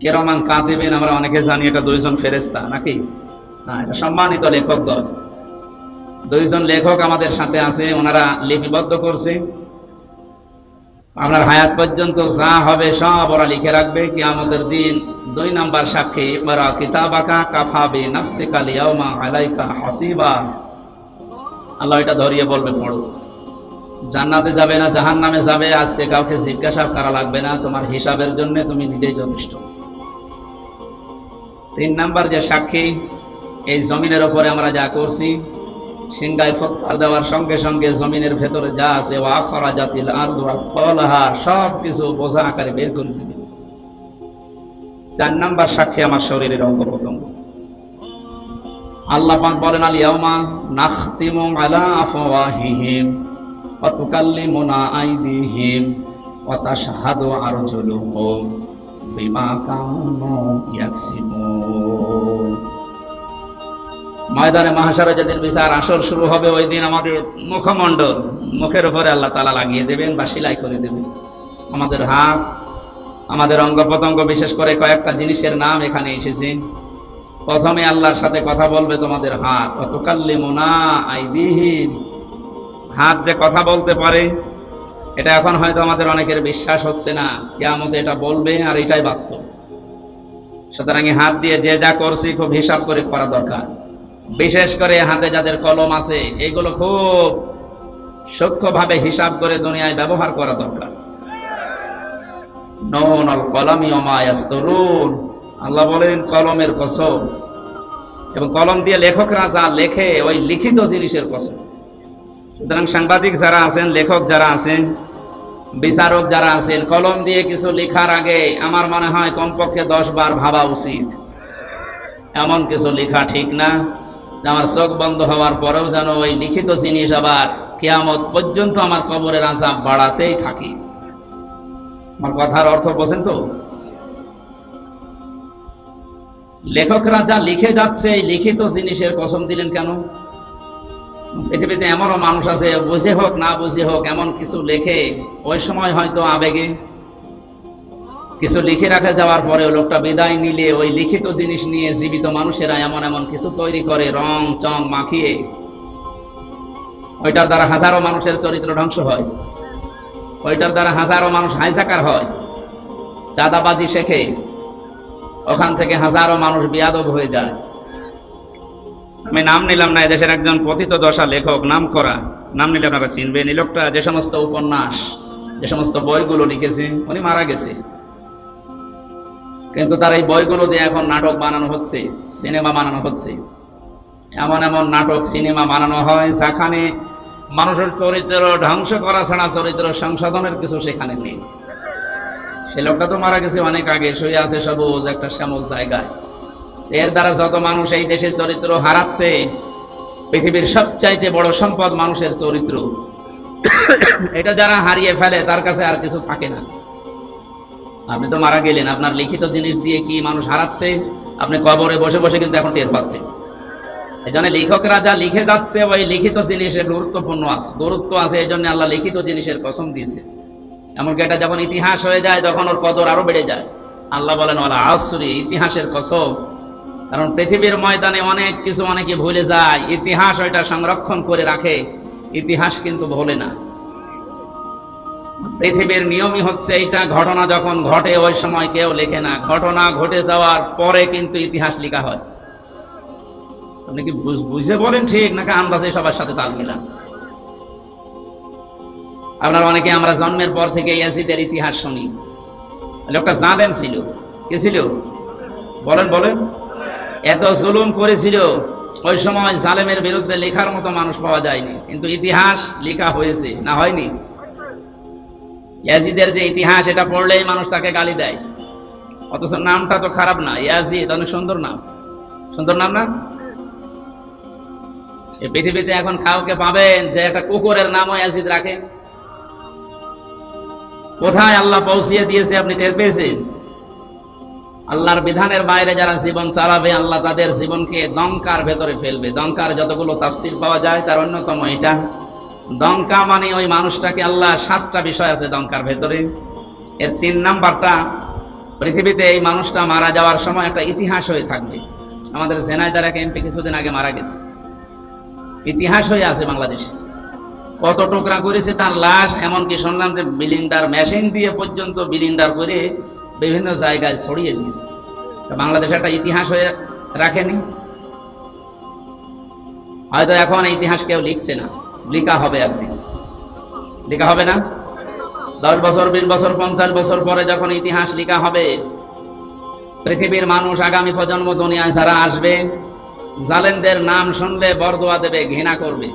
কিরামান কাতিবিন আমরা অনেকে জানি এটা দুইজন ফেরেশতা নাকি? না, এটা সম্মানিত লেখক দল। দুইজন লেখক আমাদের সাথে আছে, ওনারা লিপিবদ্ধ করছে। আপনার হায়াত পর্যন্ত যা হবে সব ওরা লিখে রাখবে। কিয়ামতের দিন 2 নাম্বার সাক্ষী, ইকরা কিতাবাকা কাফা বিনাফসিকা আল-ইয়াওমা আলাইকা হাসিবা। আল্লাহ এটা ধরিয়ে বলবে, পড়ো। জান্নাতে যাবে না জাহান্নামে যাবে, আজকে কাউকে জিজ্ঞাসা করা লাগবে না, তোমার হিসাবের জন্য তুমি নিজেই যথেষ্ট। 3 নাম্বার যে সাক্ষী, এই জমিনের উপরে আমরা যা করছি, সিংহায় ফৎকার দেওয়ার সঙ্গে সঙ্গে জমিনের ভেতরে যা আছে ওয়া আখরাজাতিল আরদু আসফালাহা, সব কিছু বোঝা আকারে বের করে দিবে। 4 নাম্বার সাক্ষী আমার শরীরের অঙ্গ প্রত্যঙ্গ। আল্লাহ পাক বলেন, আল ইয়াউমা নাখতিমু আলা আফওয়াহিহিম ওয়া তুকাল্লিমুনা আইদিহিম ওয়া তাশহাদু আরজুলুহুম বিমা কানু ইয়াকসিবুন। ময়দানে মাহশারে যেদিন বিচার আসর শুরু হবে, ওই দিন আমাদের মুখমণ্ডল, মুখের উপরে আল্লাহ তাআলা লাগিয়ে দেবেন বা সেলাই করে দেবেন। আমাদের হাত, আমাদের অঙ্গ প্রত্যঙ্গ, বিশেষ করে কয়েকটা জিনিসের নাম এখানে এসেছে। প্রথমে আল্লাহর সাথে কথা বলবে তোমাদের হাত, ওয়া তুকাল্লিমুনা আইদিহিম। হাত যে কথা বলতে পারে, এটা এখন হয়তো আমাদের অনেকের বিশ্বাস হচ্ছে না। কিয়ামতে এটা বলবে, আর এটাই বাস্তব। সুতরাং হাত দিয়ে যে যা করছি খুব হিসাব করে করা দরকার। বিশেষ করে হাতে যাদের কলম আছে, এগুলো খুব সূক্ষ্মভাবে হিসাব করে দুনিয়ায় ব্যবহার করা দরকার। নুনুল কলামি ওয়া মা ইয়াসতুরুন, আল্লাহ বলেন কলমের কসম, এবং কলম দিয়ে লেখকরা যা লেখে ওই লিখিত জিনিসের কসম। সুতরাং সাংবাদিক যারা আছেন, লেখক যারা আছেন, বিচারক যারা আছেন, কলম দিয়ে কিছু লেখার আগে আমার মনে হয় কমপক্ষে 10 বার ভাবা উচিত। এমন কিছু লেখা ঠিক না আমার চোখ বন্ধ হওয়ার পরেও যেন ওই লিখিত জিনিস আবার কিয়ামত পর্যন্ত আমার কবরের আযাব বাড়াতেই থাকে। আমার কথার অর্থ বোঝেন তো? লেখকরা যা লিখে যাচ্ছে, এই লিখিত জিনিসের কসম দিলেন কেন? পৃথিবীতে এমনও মানুষ আছে, বুঝে হোক না বুঝে হোক এমন কিছু লেখে, ওই সময় হয়তো আবেগে কিছু লিখে রাখা যাওয়ার পরে লোকটা বিদায় নিলে ওই লিখিত জিনিস নিয়ে জীবিত মানুষেরা এমন এমন কিছু তৈরি করে রং চং মাখিয়ে, ওইটার দ্বারা হাজারো মানুষের চরিত্র ধ্বংস হয়, ওইটার দ্বারা হাজারো মানুষ হাইজাকার হয়, চাঁদাবাজি শেখে, ওখান থেকে হাজারো মানুষ বিয়াদব হয়ে যায়। আমি নাম নিলাম না, এদেশের একজন পতিত দশা লেখক, নাম করা, নাম নিলে আপনারা চিনবেন। এই লোকটা যে সমস্ত উপন্যাস, যে সমস্ত বইগুলো লিখেছে, উনি মারা গেছে, কিন্তু তার এই বইগুলো দিয়ে এখন নাটক বানানো হচ্ছে, সিনেমা বানানো হচ্ছে। এমন এমন নাটক সিনেমা বানানো হয় যেখানে মানুষের চরিত্র ধ্বংস করা ছাড়া চরিত্র সংশোধনের কিছু সেখানে নেই। সে লোকটা তো মারা গেছে অনেক আগে, শুয়ে আছে সবুজ একটা শ্যামল জায়গায়। এর দ্বারা যত মানুষ এই দেশের চরিত্র হারাচ্ছে, পৃথিবীর সবচাইতে বড় সম্পদ মানুষের চরিত্র। এটা যারা হারিয়ে ফেলে তার কাছে আর কিছু থাকে না। আপনি তো মারা গেলেন, আপনার লিখিত জিনিস দিয়ে কি মানুষ হারাচ্ছে আপনি কবরে বসে বসে কিন্তু এখন টের পাচ্ছেন। এই জন্য লেখকরা যা লিখে যাচ্ছে ওই লিখিত জিনিসের গুরুত্ব আছে, এই জন্য আল্লাহ লিখিত জিনিসের কসম দিয়েছে। এমনকি এটা যখন ইতিহাস হয়ে যায় তখন ওর কদর আরো বেড়ে যায়। আল্লাহ বলেন ওয়াল আসরি, ইতিহাসের কসম। কারণ পৃথিবীর ময়দানে অনেক কিছু অনেকে ভুলে যায়, ইতিহাস ওইটা সংরক্ষণ করে রাখে, ইতিহাস কিন্তু ভোলে না। পৃথিবীর নিয়মই হচ্ছে এইটা, ঘটনা যখন ঘটে ওই সময় কেউ লেখে না, ঘটনা ঘটে যাওয়ার পরে কিন্তু ইতিহাস লেখা হয়। আপনি কি বুঝে বলেন ঠিক নাকি আন্দাজে সবার সাথে তাল মিলান? আপনারা অনেকে আমরা জন্মের পর থেকে ইয়াজিদের ইতিহাস শুনি। লোকটা জালেম ছিল। কে ছিল? বলেন বলেন। এত জুলুম করেছিল, ওই সময় জালেমের বিরুদ্ধে লেখার মতো মানুষ পাওয়া যায়নি, কিন্তু ইতিহাস লেখা হয়েছে, না হয়নি? ইয়াজিদের যে ইতিহাস, এটা পড়লেই মানুষ তাকে গালি দেয়, অথচ নামটা তো খারাপ না। ইয়াজিদ অনেক সুন্দর নাম, সুন্দর নাম না? এই পৃথিবীতে এখন কাউকে পাবেন যে একটা কুকুরের নামও ইয়াজিদ রাখে? কোথায় আল্লাহ পৌঁছিয়ে দিয়েছে আপনি টের পেয়েছেন? আল্লাহর বিধানের বাইরে যারা জীবন চালাবে, আল্লাহ তাদের জীবনকে দঙ্কার ভেতরে ফেলবে। দঙ্কার যতগুলো তাফসীর পাওয়া যায় তার অন্যতম এটা। দঙ্কা মানে ওই মানুষটাকে, আল্লাহ 7টা বিষয় আছে দঙ্কার ভেতরে, এর 3 নাম্বারটা পৃথিবীতে এই মানুষটা মারা যাওয়ার সময় একটা ইতিহাস হয়ে থাকবে। আমাদের ঝিনাইদহের এক এমপি কিছুদিন আগে মারা গেছে, ইতিহাস হয়ে আছে বাংলাদেশে। কত টুকরা করেছে তার লাশ, এমনকি শুনলাম যে বিলিন্ডার মেশিন দিয়ে পর্যন্ত বিলিন্ডার করে বিভিন্ন জায়গায় ছড়িয়ে দিয়েছে। বাংলাদেশ একটা ইতিহাস হয়ে রাখেনি। হয়তো এখন ইতিহাস কেউ লিখছে না, লেখা হবে একদিন, লেখা হবে না? 10 বছর, 20 বছর, 50 বছর পরে যখন ইতিহাস লেখা হবে, পৃথিবীর মানুষ, আগামী প্রজন্ম, দুনিয়ায় যারা আসবে, জালেমদের নাম শুনলে বরদোয়া দেবে, ঘৃণা করবে।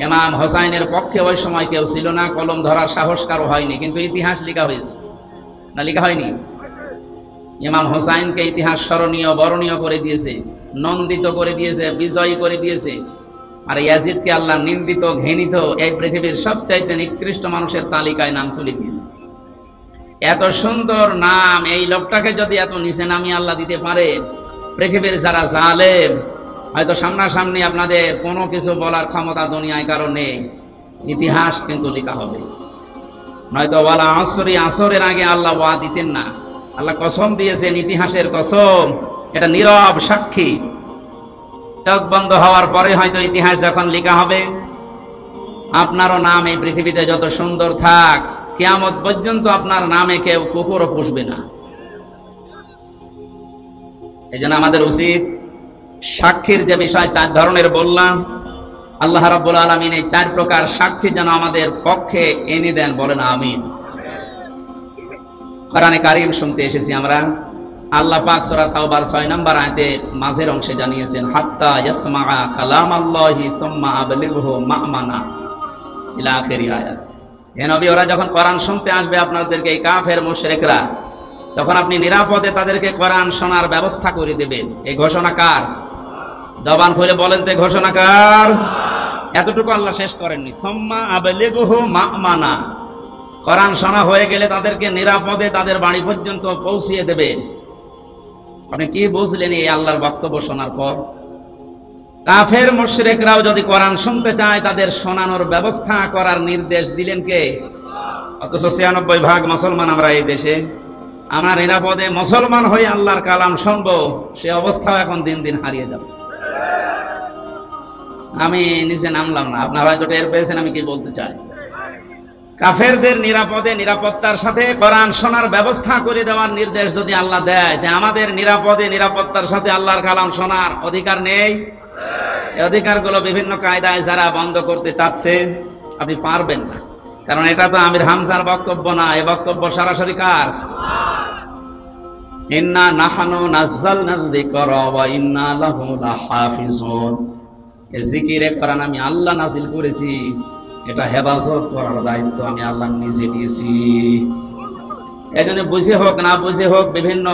ইমাম হোসাইনের পক্ষে ওই সময় কেউ ছিল না, কলম ধরার সাহস কারো হয়নি, কিন্তু ইতিহাস লেখা হয়েছে না? লেখা হয়নি? ইমাম হোসাইনকে ইতিহাস স্মরণীয়, বরণীয় করে দিয়েছে, নন্দিত করে দিয়েছে, বিজয়ী করে দিয়েছে। আর ইয়াজিদকে আল্লাহ নিন্দিত, ঘৃণিত, এই পৃথিবীর সবচাইতে নিকৃষ্ট মানুষের তালিকায় নাম তুলে দিয়েছে। এত সুন্দর নাম এই লোকটাকে যদি এত নিচে নামিয়ে আল্লাহ দিতে পারে, পৃথিবীর যারা জালেম, হয়তো সামনাসামনি আপনাদের কোনো কিছু বলার ক্ষমতা দুনিয়ায় কারো নেই, ইতিহাস কিন্তু লেখা হবে। নয়তো ওয়ালা আসরি, আসরের আগে আল্লাহ ওয়া দিতেন না। আল্লাহ কসম দিয়েছেন, ইতিহাসের কসম, এটা নীরব সাক্ষী। চোখ বন্ধ হওয়ার পরে হয়তো ইতিহাস যখন লেখা হবে, আপনারও নাম এই পৃথিবীতে যত সুন্দর থাক, কিয়ামত পর্যন্ত আপনার নামে কেউ কুকুরও পুষবে না। এই জন্য আমাদের উচিত, সাক্ষীর যে বিষয় 4 ধরনের বললাম, আল্লাহ রাব্বুল আলামিন এই 4 প্রকার সাক্ষী যেন আমাদের পক্ষে এনে দেন, বলেন আমিন। কোরআনে কারীম শুনতে এসেছি আমরা। আল্লাহ পাক সূরা তাওবার 6 নম্বর আয়াতের মাঝের অংশে জানিয়েছেন, হাত্তা ইয়াসমাআ কালামাল্লাহি সুম্মা আবলিগহু মা'মানা, ইলা আখির আয়াত। হে নবী, ওরা যখন কোরআন শুনতে আসবে আপনাদেরকে, এই কাফের মুশরিকরা, তখন আপনি নিরাপদে তাদেরকে কোরআন শোনার ব্যবস্থা করে দেবেন। এই ঘোষণা কার? জবান খুলে বলেন তো, ঘোষণা কার? এতটুকু আল্লাহ শেষ করেননি, সুম্মা আবলিগহু মা'মানা, কোরআন শোনা হয়ে গেলে তাদেরকে নিরাপদে তাদের বাড়ি পর্যন্ত পৌঁছিয়ে দেবেন। আপনি কি বুঝলেন এই আল্লাহর বক্তব্য শোনার পর? কাফের মুশরিকরাও যদি কোরআন শুনতে চায়, তাদের শোনানোর ব্যবস্থা করার নির্দেশ দিলেন কে? অথচ 96% মুসলমান আমরা এই দেশে। আমরা নিরাপদে মুসলমান হয়ে আল্লাহর কালাম শুনবো, সে অবস্থাও এখন দিন দিন হারিয়ে যাচ্ছে। আমি নিচে নামলাম না, আপনারা হয়তো টের পেয়েছেন আমি কি বলতে চাই। কাফেরদের নিরাপদে, নিরাপত্তার সাথে কোরআন শোনার ব্যবস্থা করে দেওয়ার নির্দেশ যদি আল্লাহ দেয়, তাই আমাদের নিরাপদে, নিরাপত্তার সাথে আল্লাহর কালাম শোনার অধিকার নেই? এই অধিকারগুলো বিভিন্ন কায়দায় যারা বন্ধ করতে চাচ্ছে, আপনি পারবেন না। কারণ এটা তো আমির হামজার বক্তব্য না, এই বক্তব্য সরাসরি কার? ইন্না নাহনু নাযালনাল যিকরা ওয়া ইন্না লাহু লাহাফিজুন। এই জিকিরে কোরআন আমি আল্লাহ নাযিল করেছি, এটা হেফাজত করার দায়িত্ব আমি আল্লাহ নিজে নিয়েছি। এজন্য বুঝে হোক না বুঝে হোক, বিভিন্ন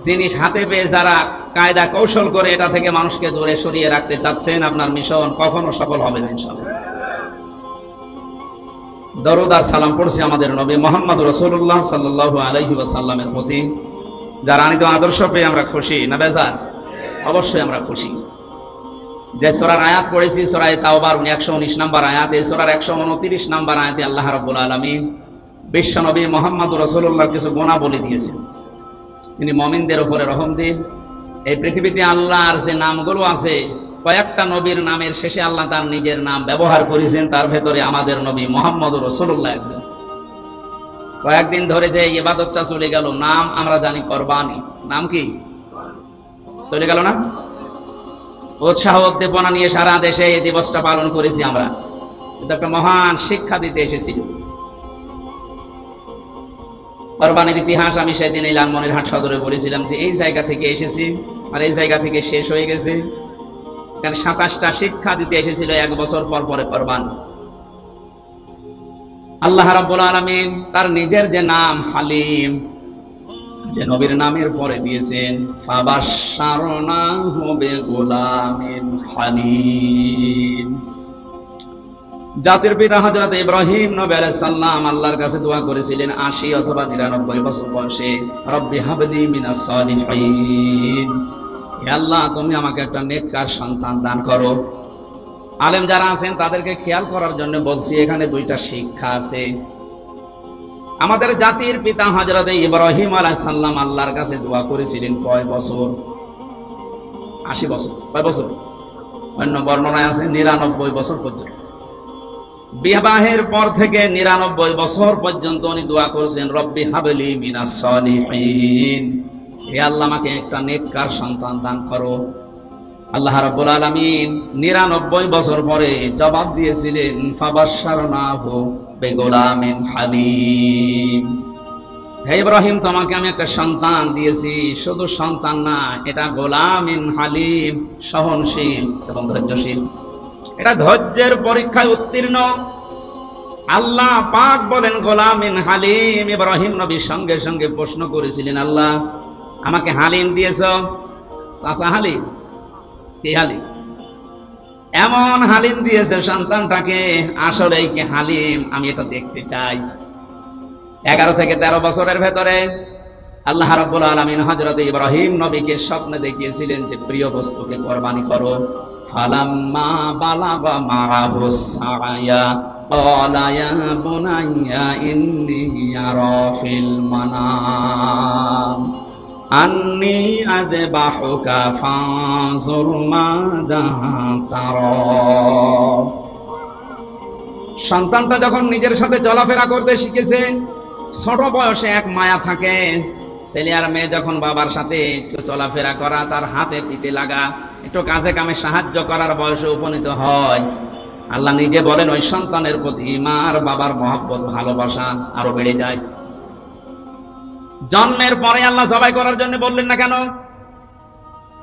জিনিস হাতে পেয়ে যারা কায়দা কৌশল করে এটা থেকে মানুষকে দূরে সরিয়ে রাখতে চাচ্ছেন, আপনার মিশন কখনো সফল হবে না ইনশাআল্লাহ। দরুদ আর সালাম পড়ছি আমাদের নবী মুহাম্মদ রাসূলুল্লাহ সাল্লাল্লাহু আলাইহি ওয়াসাল্লামের প্রতি, যার আনিত আদর্শ পেয়ে আমরা খুশি না বেজার? অবশ্যই আমরা খুশি। যে সূরার আয়াত পড়েছি, সূরা তাওবার 119 নম্বর আয়াত, এই সূরার 129 নম্বর আয়াতে আল্লাহ রাব্বুল আলামিন বিশ্ব নবী মুহাম্মদ রাসূলুল্লাহ কিছু গুনাহ বলে দিয়েছেন। তিনি মুমিনদের উপরে রহম দিন। এই পৃথিবীতে আল্লাহর যে নামগুলো আছে, কয়েকটা নবীর নামের শেষে আল্লাহ তার নিজের নাম ব্যবহার করেছেন, তার ভেতরে আমাদের নবী মুহাম্মদ রাসূলুল্লাহ একজন। কয়েকদিন ধরে যে ইবাদতটা চলে গেল, নাম আমরা জানি কুরবানি, নাম কি চলে গেল না? উৎসাহ উদ্দীপনা নিয়ে সারা দেশে এই দিবসটা পালন করেছি আমরা, কিন্তু একটা মহান শিক্ষা দিতে এসেছিল। কুরবানির ইতিহাস আমি সেদিন এই লালমনিরহাট সদরে বলেছিলাম যে এই জায়গা থেকে এসেছি আর এই জায়গা থেকে শেষ হয়ে গেছে। কারণ 27টা শিক্ষা দিতে এসেছিল 1 বছর পর পরে কুরবানি। আল্লাহ রাব্বুল আলামিন তার নিজের যে নাম হালিম, যে নবীর নামের পরে দিয়েছেন, ফাবাশশারনাহু বিগুলামিন হালিম। জাতির পিতা হযরত ইব্রাহিম নবী আলাইহিস সালাম আল্লাহর কাছে দোয়া করেছিলেন 80 অথবা 99 বছর বয়সে, রব্বি হাবলি মিনাস সালিহিন, হে আল্লাহ তুমি আমাকে একটা নেককার সন্তান দান করো। আলেম যারা আছেন তাদেরকে খেয়াল করার জন্য বলছি, এখানে 2টা শিক্ষা আছে। আমাদের জাতির পিতা হযরত ইব্রাহিম আলাইহিস সালাম আল্লাহর কাছে দোয়া করেছিলেন কয় বছর? 80 বছর। কয় বছর? অন্য বর্ণনায় আছে 99 বছর পর্যন্ত। বিবাহের পর থেকে 99 বছর পর্যন্ত উনি দোয়া করেছেন, রব্বি হাবলি মিনাস সালিহিন, হে আল্লাহ আমাকে একটা নেককার সন্তান দান করো। আল্লাহ রাব্বুল আলামিন 99 বছর পরে জবাব দিয়েছিলেন, ফাবাশশারনাহু বিগুলামিন হালিম, হে ইব্রাহিম তোমাকে আমি একটা সন্তান দিয়েছি, শুধু সন্তান না, এটা গোলামিন হালিম, সহনশীল এবং ধৈর্যশীল। এটা ধৈর্যের পরীক্ষায় উত্তীর্ণ। আল্লাহ পাক বলেন গোলামিন হালিম। ইব্রাহিম নবী সঙ্গে সঙ্গে প্রশ্ন করেছিলেন, আল্লাহ আমাকে হালিম দিয়েছ, চাচা হালিম? কি হালিম? এমন হালিম দিয়েছে সন্তানটাকে, আসলেই কি হালিম? আমি এটা দেখতে চাই। 11 থেকে 13 বছরের ভেতরে আল্লাহ রাব্বুল আলামিন হযরত ইব্রাহিম নবীকে স্বপ্নে দেখিয়েছিলেন যে প্রিয় বস্তুকে কুরবানি করো। ফালাম্মা বালাগা মা'আহুস সা'য়া ক্বালা ইয়া বুনাইয়া ইন্নী আরা ফিল মানাম আন্নী আযবাহুকা ফানজুর মাযা তারা। সন্তানটা যখন নিজের সাথে চলাফেরা করতে শিখেছে, ছোট বয়সে এক মায়া থাকে। ছেলে আর মেয়ে যখন বাবার সাথে একটু চলাফেরা করা, তার হাতে পিঠে লাগা, একটু কাজে কামে সাহায্য করার বয়সে উপনীত হয়, আল্লাহ নিজে বলেন ওই সন্তানের প্রতি মার বাবার মহব্বত ভালোবাসা আরো বেড়ে যায়। জন্মের পরে আল্লাহ জবাই করার জন্য বললেন না কেন?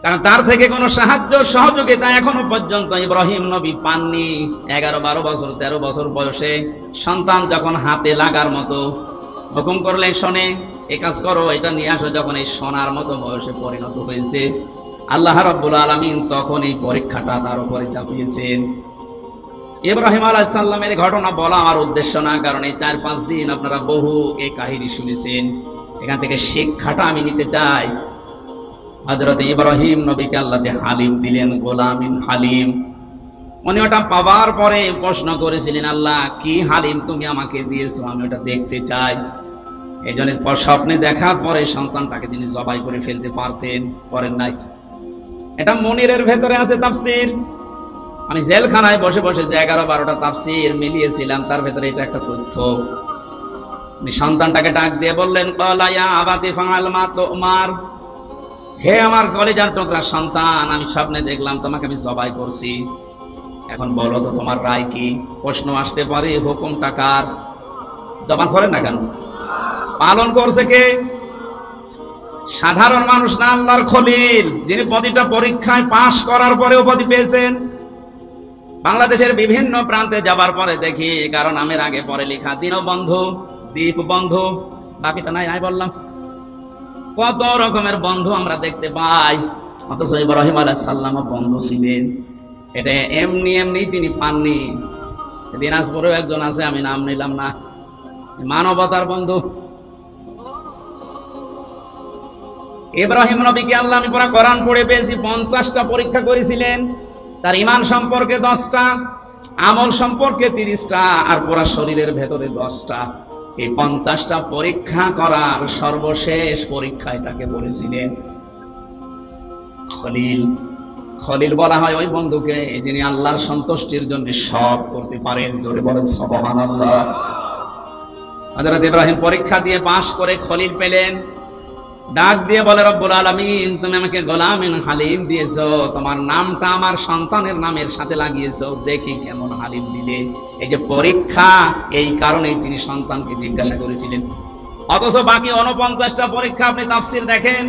কারণ তার থেকে কোনো সাহায্য সহযোগিতা এখনো পর্যন্ত ইব্রাহিম নবী পাননি। 11, 12 বছর, 13 বছর বয়সে সন্তান যখন হাতে লাগার মতো, হুকুম করলেন শোনে, এ কাজ করো, এটা নিয়ে আসো, যখন এই সোনার মতো বয়সে পরিণত হয়েছে, আল্লাহ রাব্বুল আলামিন তখন এই পরীক্ষাটা তার উপরে চাপিয়েছেন। ইব্রাহিম আলাইহিস সালামের ঘটনা বলা আমার উদ্দেশ্য না, কারণ এই 4-5 দিন আপনারা বহু এই কাহিনী শুনেছেন। এখান থেকে শিক্ষাটা আমি নিতে চাই। হযরত ইব্রাহিম নবীকে আল্লাহ যে হালিম দিলেন, গোলামিন হালিম, উনি ওটা পাওয়ার পরে প্রশ্ন করেছিলেন, আল্লাহ কি হালিম তুমি আমাকে দিয়েছো, আমি ওটা দেখতে চাই। এই জন্য স্বপ্নে দেখার পরে সন্তানটাকে তিনি জবাই করে ফেলতে পারতেন, করেন নাই। এটা মনিরের ভেতরে আছে তাফসীর। আমি জেলখানায় বসে বসে যে 11-12টা তাফসীর মিলিয়েছিলাম, তার ভেতরে এটা একটা তথ্য। উনি সন্তানটাকে ডাক দিয়ে বললেন, ক্বালা ইয়া আবাতি ফাআল মা তুমার, হে আমার কলিজার টুকরা সন্তান, আমি স্বপ্নে দেখলাম তোমাকে আমি জবাই করছি, এখন বলো তো তোমার রায় কি? প্রশ্ন আসতে পারে, হুকুমটা কার? জবান করেন না কেন? পালন করছে কে? সাধারণ মানুষ না, আল্লাহর খলিল, যিনি প্রতিটা পরীক্ষায় পাশ করার পরে উপাধি পেয়েছেন। বাংলাদেশের বিভিন্ন প্রান্তে যাবার পরে দেখি কারণ আমের আগে পরে লেখা দীনবন্ধু, দীপ বন্ধু, বাকিটা নাই বললাম, কত রকমের বন্ধু আমরা দেখতে পাই। অথচ ইব্রাহিম আলাইহিস সালাম বন্ধু ছিলেন, এটা এমনি এমনি তিনি পাননি। দিনাজপুরেও একজন আছে, আমি নাম নিলাম না, মানবতার বন্ধু। ইব্রাহিম নবীকে আল্লাহ, আমি পুরা কোরআন পড়ে পেয়েছি, 50টা পরীক্ষা করেছিলেন। তার ঈমান সম্পর্কে 10টা, আমল সম্পর্কে 30টা, আর পুরা শরীরের ভেতরে 10টা। এই 50টা পরীক্ষা করার সর্বশেষ পরীক্ষায় তাকে বলেছিলেন খলিল। খলিল বলা হয় ওই বন্ধুকে যিনি আল্লাহর সন্তুষ্টির জন্য সব করতে পারেন। জোরে বলেন সুবহানাল্লাহ। হযরত ইব্রাহিম পরীক্ষা দিয়ে পাশ করে খলিল পেলেন। ডাক দিয়ে বলে, রব্বুল আলামিন তুমি আমাকে গোলামিন হালিম দিয়েছো, তোমার নামটা আমার সন্তানের নামের সাথে লাগিয়েছো, দেখি কেমন হালিম দিলে। এই যে পরীক্ষা, এই কারণেই তিনি সন্তানকে জিজ্ঞাসা করেছিলেন। অথচ বাকি 49টা পরীক্ষা আপনি তাফসীর দেখেন,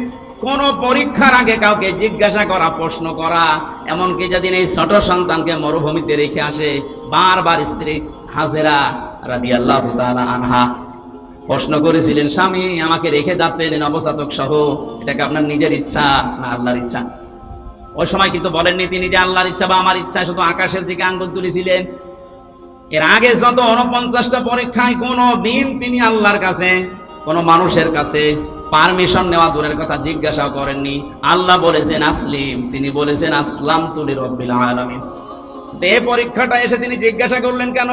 কোন পরীক্ষার আগে কাউকে জিজ্ঞাসা করা, প্রশ্ন করা, এমনকি যেদিন এই ছোট সন্তানকে মরুভূমিতে রেখে আসে, বারবার স্ত্রী হাজেরা রাদিয়াল্লাহু তাআলা আনহা প্রশ্ন করেছিলেন, স্বামী আমাকে রেখে যাচ্ছেন নবজাতক সহ, এটাকে আপনার নিজের ইচ্ছা না আল্লাহর ইচ্ছা? ওই সময় কিন্তু বলেননি তিনি যে আল্লাহর ইচ্ছা বা আমার ইচ্ছা, শুধু আকাশের দিকে আঙ্গুল তুলেছিলেন। এর আগে যত 49টা পরীক্ষায় কোনো দিন তিনি আল্লাহর কাছে, কোন মানুষের কাছে পারমিশন নেওয়া দূরের কথা, জিজ্ঞাসাও করেননি। আল্লাহ বলেছেন আসলিম, তিনি বলেছেন আসলামতু লিরাব্বিল আলামিন। এই পরীক্ষাটা এসে তিনি জিজ্ঞাসা করলেন কেন?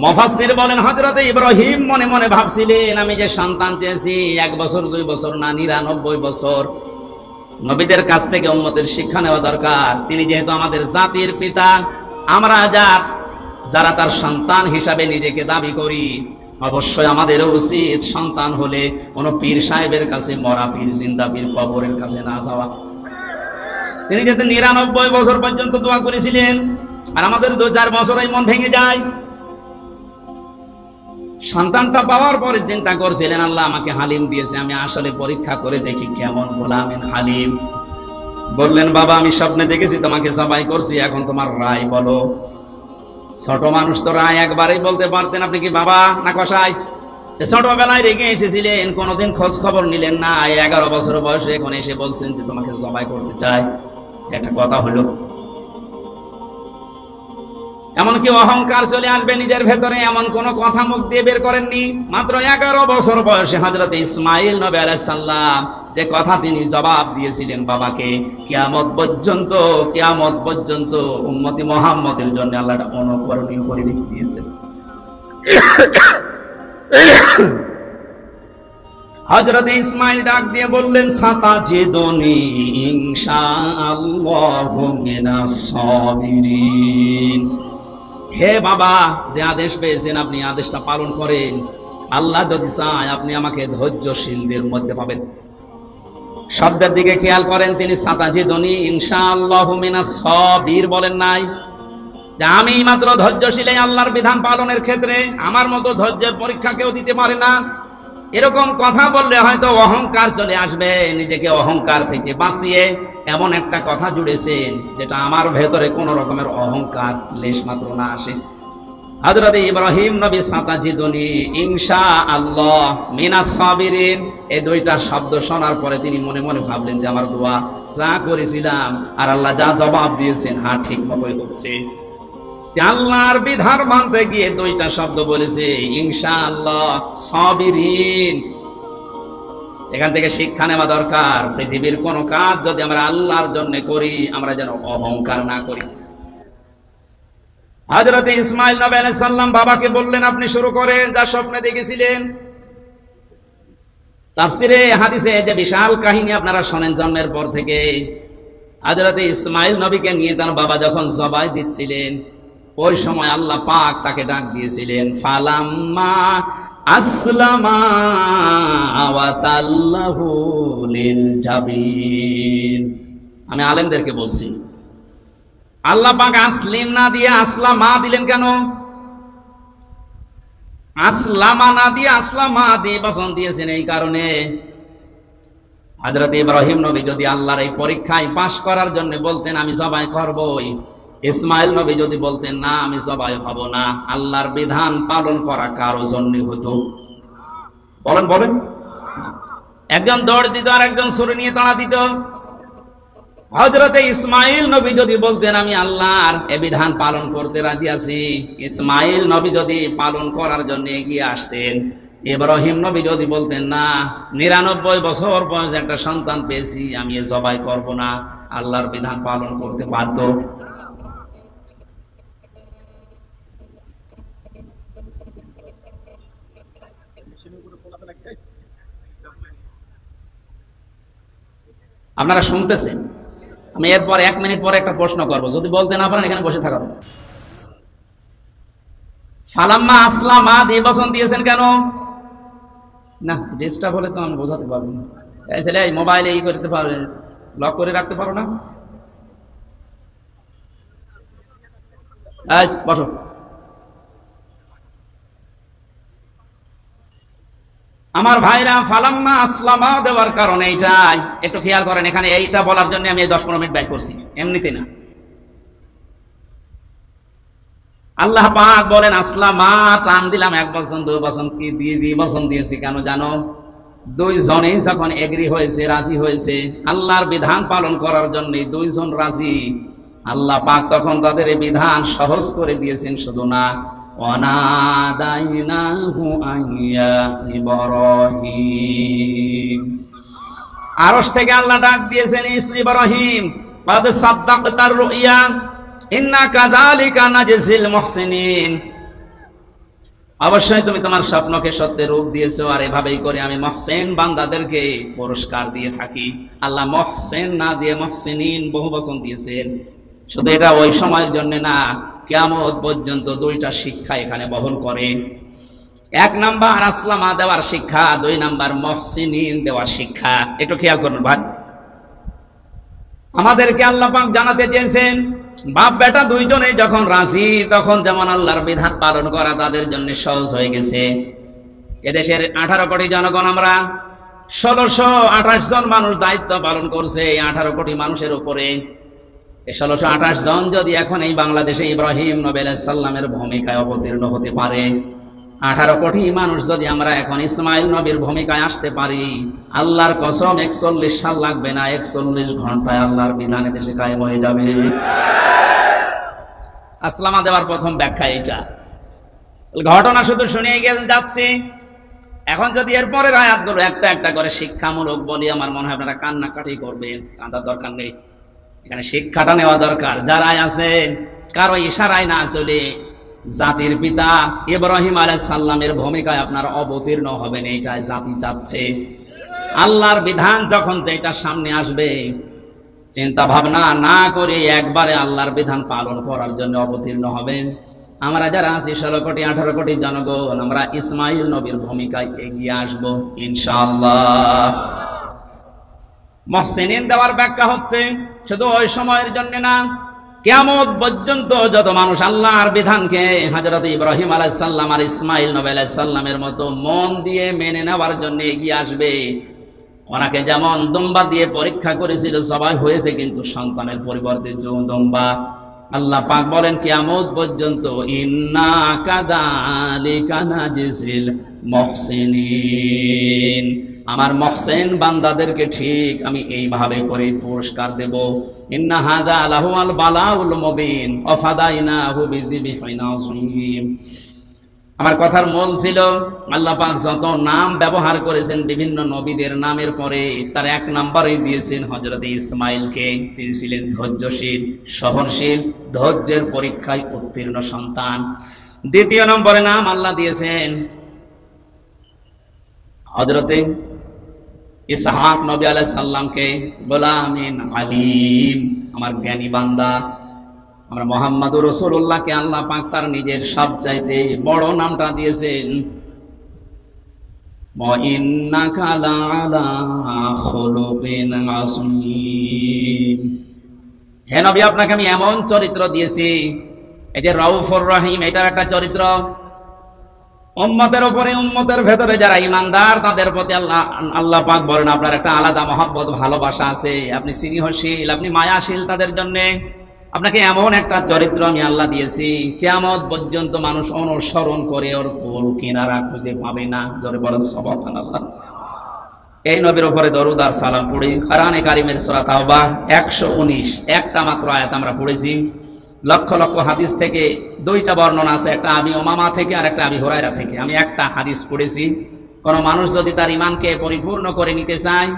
মুফাসসির বলেন হযরত ইব্রাহিম মনে মনে ভাবছিলেন আমি যে সন্তান চেয়েছি 1 বছর 2 বছর না 99 বছর। নবীদের কাছ থেকে উম্মতের শিক্ষা নেওয়া দরকার। তিনি যেহেতু আমাদের জাতির পিতা, আমরা যারা তার সন্তান হিসাবে নিজেকে দাবি করি, অবশ্যই আমাদের উচিত সন্তান হলে কোন পীর সাহেবের কাছে, মরা পীর, জিন্দা পীর, কবরের কাছে না যাওয়া। তিনি যেহেতু 99 বছর পর্যন্ত দোয়া করেছিলেন, আর আমাদের 2-4 বছরই মন ভেঙে যায়। সন্তানটা পাওয়ার পরে চিন্তা করছিলেন আল্লাহ আমাকে হালিম দিয়েছে, আমি আসলে পরীক্ষা করে দেখি কেমন গোলামিন হালিম। বললেন বাবা আমি স্বপ্নে দেখেছি তোমাকে জবাই করছি, এখন তোমার রায় বলো। ছোট মানুষ তো রায় একবারেই বলতে পারতেন, আপনি কি বাবা না কসাই? ছোটবেলায় রেগে এসেছিলেন, কোনোদিন খোঁজ খবর নিলেন না, 11 বছর বয়সে এখন এসে বলছেন যে তোমাকে জবাই করতে চাই, একটা কথা হলো? এমনকি অহংকার চলে আসবে নিজের ভেতরে, এমন কোন কথা মুখ দিয়ে বের করেননি। মাত্র 11 বছর বয়সে হযরত ইসমাঈল নবী আলাইহিস সালাম যে কথা তিনি জবাব দিয়েছিলেন বাবাকে, কিয়ামত পর্যন্ত উম্মতি মুহাম্মদের জন্য আল্লাহ অনুকরণীয় করে রেখে দিয়েছেন। হযরত ইসমাঈল ডাক দিয়ে বললেন সাতাজিদুনি ইনশাআল্লাহু মিনাস সাবিরিন। হে বাবা, যে আদেশ পেয়েছেন আপনি আদেশটা পালন করেন। আল্লাহ যদি চায় আপনি আমাকে ধৈর্যশীলদের মধ্যে পাবেন। শব্দের দিকে খেয়াল করেন, তিনি সাতাজিদুনি ইনশাআল্লাহু মিনাস সাবির বলেন নাই যে আমি মাত্র ধৈর্যশীল আল্লাহর বিধান পালনের ক্ষেত্রে, আমার মতো ধৈর্যের পরীক্ষা কেউ দিতে পারে না। এরকম কথা বললে হয়তো অহংকার চলে আসবে। নিজেকে অহংকার থেকে বাঁচিয়ে এমন একটা কথা জুড়েছেন যেটা আমার ভেতরে কোন রকমের অহংকার লেশ মাত্র না আসে। হযরত ইব্রাহিম নবী সাতাজিদুনি ইনশাআল্লাহ মিনাস সাবিরিন, এই দুইটা শব্দ শোনার পরে তিনি মনে মনে ভাবলেন যে আমার দোয়া যা করেছিলাম আর আল্লাহ যা জবাব দিয়েছেন হ্যাঁ ঠিক মতোই হচ্ছে। আল্লাহর বিধান মানতে গিয়ে দুইটা শব্দ বলেছে ইনশাআল্লাহ সাবিরিন। এখান থেকে শিক্ষা নেওয়া দরকার, পৃথিবীর কোন কাজ যদি আমরা আল্লাহর জন্য করি আমরা যেন অহংকার না করি। হযরত ইসমাঈল নবী আলাইহিস সালাম বাবাকে বললেন আপনি শুরু করেন যা স্বপ্নে দেখেছিলেন। তাফসিরে হাদিসে যে বিশাল কাহিনী আপনারা শোনেন জন্মের পর থেকে। হযরত ইসমাঈল নবীকে নিয়ে তার বাবা যখন জবাই দিচ্ছিলেন, ওই সময় আল্লাহ পাক তাকে ডাক দিয়েছিলেন ফালাম্মা আসলামা ওয়া তাল্লাহু লিল জাবিন। আমি আলেমদেরকে বলছি, আল্লাহ পাক আসলিম না দিয়ে আসলামা দিলেন কেন? আসলামা না দিয়ে আসলামা দিয়ে বচন দিয়েছেন এই কারণে, হযরত ইব্রাহিম নবী যদি আল্লাহর এই পরীক্ষায় পাশ করার জন্য বলতেন আমি জবাই করবই, ইসমাঈল নবী যদি বলতেন না আমি জবাই হব না, আল্লাহর বিধান পালন করা কারো জন্য হতো? বলেন বলেন। একজন দৌড় দিত আর একজন ছুরি নিয়ে তাড়া দিত। হযরত ইসমাঈল নবী যদি বলতেন আমি আল্লাহর এই বিধান পালন করতে রাজি আছি, ইসমাঈল নবী যদি পালন করার জন্য এগিয়ে আসতেন, ইব্রাহিম নবী যদি বলতেন না 99 বছর বয়সে একটা সন্তান পেয়েছি আমি জবাই করব না, আল্লাহর বিধান পালন করতে বাধ্য। আপনারা শুনতেছেন? আমি এরপর 1 মিনিট পরে একটা প্রশ্ন করব, যদি বলতে না পারেন এখানে বসে থাকবেন। ফালাম্মা আসলামা দিয়ে বচন দিয়েছেন কেন? না ডিস্টার্ব হলে তো আমি বোঝাতে পারবো না। এই ছেলে এই মোবাইলে এই করতে পারবে, লক করে রাখতে পারো না? আজ বসো। আমার ভাইরা, ফালাম্মা আসলামা দেওয়ার কারণ এইটাই, একটু খেয়াল করেন। এখানে এইটা বলার জন্য আমি 10-15 মিনিট ব্যয় করছি, এমনিতে না। আল্লাহ পাক বলেন আসলামা, টান দিলাম 1 বচন 2 বচন কি দিয়ে বচন দিয়েছি কেন জানো? 2 জনেই যখন এগ্রি হয়েছে, রাজি হয়েছে আল্লাহর বিধান পালন করার জন্য, 2 জন রাজি, আল্লাহ পাক তখন তাদের এই বিধান সহজ করে দিয়েছেন। শুধু না, ওয়ানাদাইনাহু আইয়া ইব্রাহিম, আরশ থেকে আল্লাহ ডাক দিয়েছেন ইব্রাহিম ক্বাদ সাদ্দাকতার রুইয়া ইন্না কাযালিকা নাজজিল মুহসিনিন। অবশ্যই তুমি তোমার স্বপ্নকে সত্যের রূপ দিয়েছো, আর এভাবেই করে আমি মহসেন বান্দাদেরকে পুরস্কার দিয়ে থাকি। আল্লাহ মহসেন না দিয়ে মহসিনিন বহু বচন দিয়েছেন। শুধু এটা ওই সময়ের জন্য না, কিয়ামত পর্যন্ত দুইটা শিক্ষা এখানে বহন করে। এক নাম্বার আসলামা দেওয়ার শিক্ষা, দুই নাম্বার মহসিনিন দেওয়ার শিক্ষা। একটু খেয়াল করুন ভাই, আমাদেরকে আল্লাহ পাক জানাতে চেয়েছেন বাপ বেটা দুইজনে যখন রাজি, তখন যেমন আল্লাহর বিধান পালন করা তাদের জন্য সহজ হয়ে গেছে। এদেশের 18 কোটি জনগণ, আমরা 1628 জন মানুষ দায়িত্ব পালন করছে এই 18 কোটি মানুষের উপরে। এই 1628 জন যদি এখন এই বাংলাদেশে ইব্রাহিম নবী আলাইহিস সালামের ভূমিকায় অবতীর্ণ হতে পারে, 18 কোটি মানুষ যদি আমরা এখন ইসমাইল নবীর ভূমিকায় আসতে পারি, আল্লাহর কসম 41 সাল লাগবে না, 41 ঘন্টায় আল্লাহর বিধানে দেশে কায়েম হয়ে যাবে। আসলামা দেওয়ার প্রথম ব্যাখ্যা এটা। ঘটনা শুধু শুনিয়ে যাচ্ছি, এখন যদি এরপরের আয়াতগুলো একটা একটা করে শিক্ষামূলক বলি, আমার মনে হয় আপনারা কান্নাকাটি করবেন। কাঁদার দরকার নেই, এখানে শিক্ষাটা নেওয়া দরকার। যারাই আছে কারো ইশারায় না চলে জাতির পিতা ইব্রাহিম আলাইহিস সালামের ভূমিকায় আপনার অবতীর্ণ হবেন, এইটাই জাতি চাচ্ছে। আল্লাহর বিধান যখন যেটা সামনে আসবে, চিন্তা ভাবনা না করে একবারে আল্লাহর বিধান পালন করার জন্য অবতীর্ণ হবেন। আমরা যারা আছি 16 কোটি 18 কোটি জনগণ, আমরা ইসমাইল নবীর ভূমিকায় এগিয়ে আসবো ইনশাআল্লাহ। মহসিনিন দেওয়ার ব্যাখ্যা হচ্ছে শুধু ওই সময়ের জন্য না, কিয়ামত পর্যন্ত যত মানুষ আল্লাহর বিধানকে হযরত ইব্রাহিম আলাইহিস সালাম আর ইসমাইল নবী আলাইহিস সালামের মতো মন দিয়ে মেনে নেওয়ার জন্য এগিয়ে আসবে। ওনাকে যেমন দুম্বা দিয়ে পরীক্ষা করেছিল, সবাই হয়েছে, কিন্তু সন্তানের পরিবর্তে দুম্বা। আল্লাহ পাক বলেন কিয়ামত পর্যন্ত ইন্না কাযালিকা নাজিসিল মুহসিনিন, আমার মহসেন বান্দাদেরকে ঠিক আমি এইভাবে করে পুরস্কার দেব। ইন্না হাযা লাহুল বালাউল মুবিন ওয়া ফাদাইনাহু বিযিবহিন আযীম। আমার কথার মূল ছিল আল্লাহ পাক যত নাম ব্যবহার করেছেন বিভিন্ন নবীদের নামের পরে, তার এক নম্বরেই দিয়েছেন হযরত ইসমাইলকে। তিনি ছিলেন ধৈর্যশীল, সহনশীল, ধৈর্যের পরীক্ষায় উত্তীর্ণ সন্তান। দ্বিতীয় নম্বরে নাম আল্লাহ দিয়েছেন হযরতে ইসহাক নবী আলাইহিস সালামকে, গোলামিন আলিম, আমার জ্ঞানী বান্দা। আমরা মুহাম্মদুর রাসূলুল্লাহকে আল্লাহ পাক তার নিজের সবচাইতে বড় নামটা দিয়েছেন ওয়া ইন্নাকা লাআলা খুলুকিন আযীম। হে নবী, আপনাকে আমি এমন চরিত্র দিয়েছি, এই যে রাউফুর রহিম, এটার একটা চরিত্র। উম্মতের উপরে, উম্মতের ভেতরে যারা ঈমানদার তাদের প্রতি আল্লাহ পাক বলেন আপনার একটা আলাদা মহব্বত, ভালোবাসা আছে। আপনি স্নেহশীল, আপনি মায়াশীল তাদের জন্য। আপনাকে এমন একটা চরিত্র আমি আল্লাহ দিয়েছি, কিয়ামত পর্যন্ত মানুষ অনুসরণ করে ওর কোল কিনারা খুঁজে পাবে না। জোরে বলেন সুবহানাল্লাহ। এই নবীর উপরে দরুদ আর সালাম পড়ি। কোরআনে কারীমের সূরা তাওবা 119 একটা মাত্র আয়াত আমরা পড়েছি। লক্ষ লক্ষ হাদিস থেকে দুইটা বর্ণনা আছে, একটা আবি উমামা থেকে আর একটা আবি হুরায়রা থেকে। আমি একটা হাদিস পড়েছি, কোন মানুষ যদি তার ঈমানকে পরিপূর্ণ করে নিতে চায়,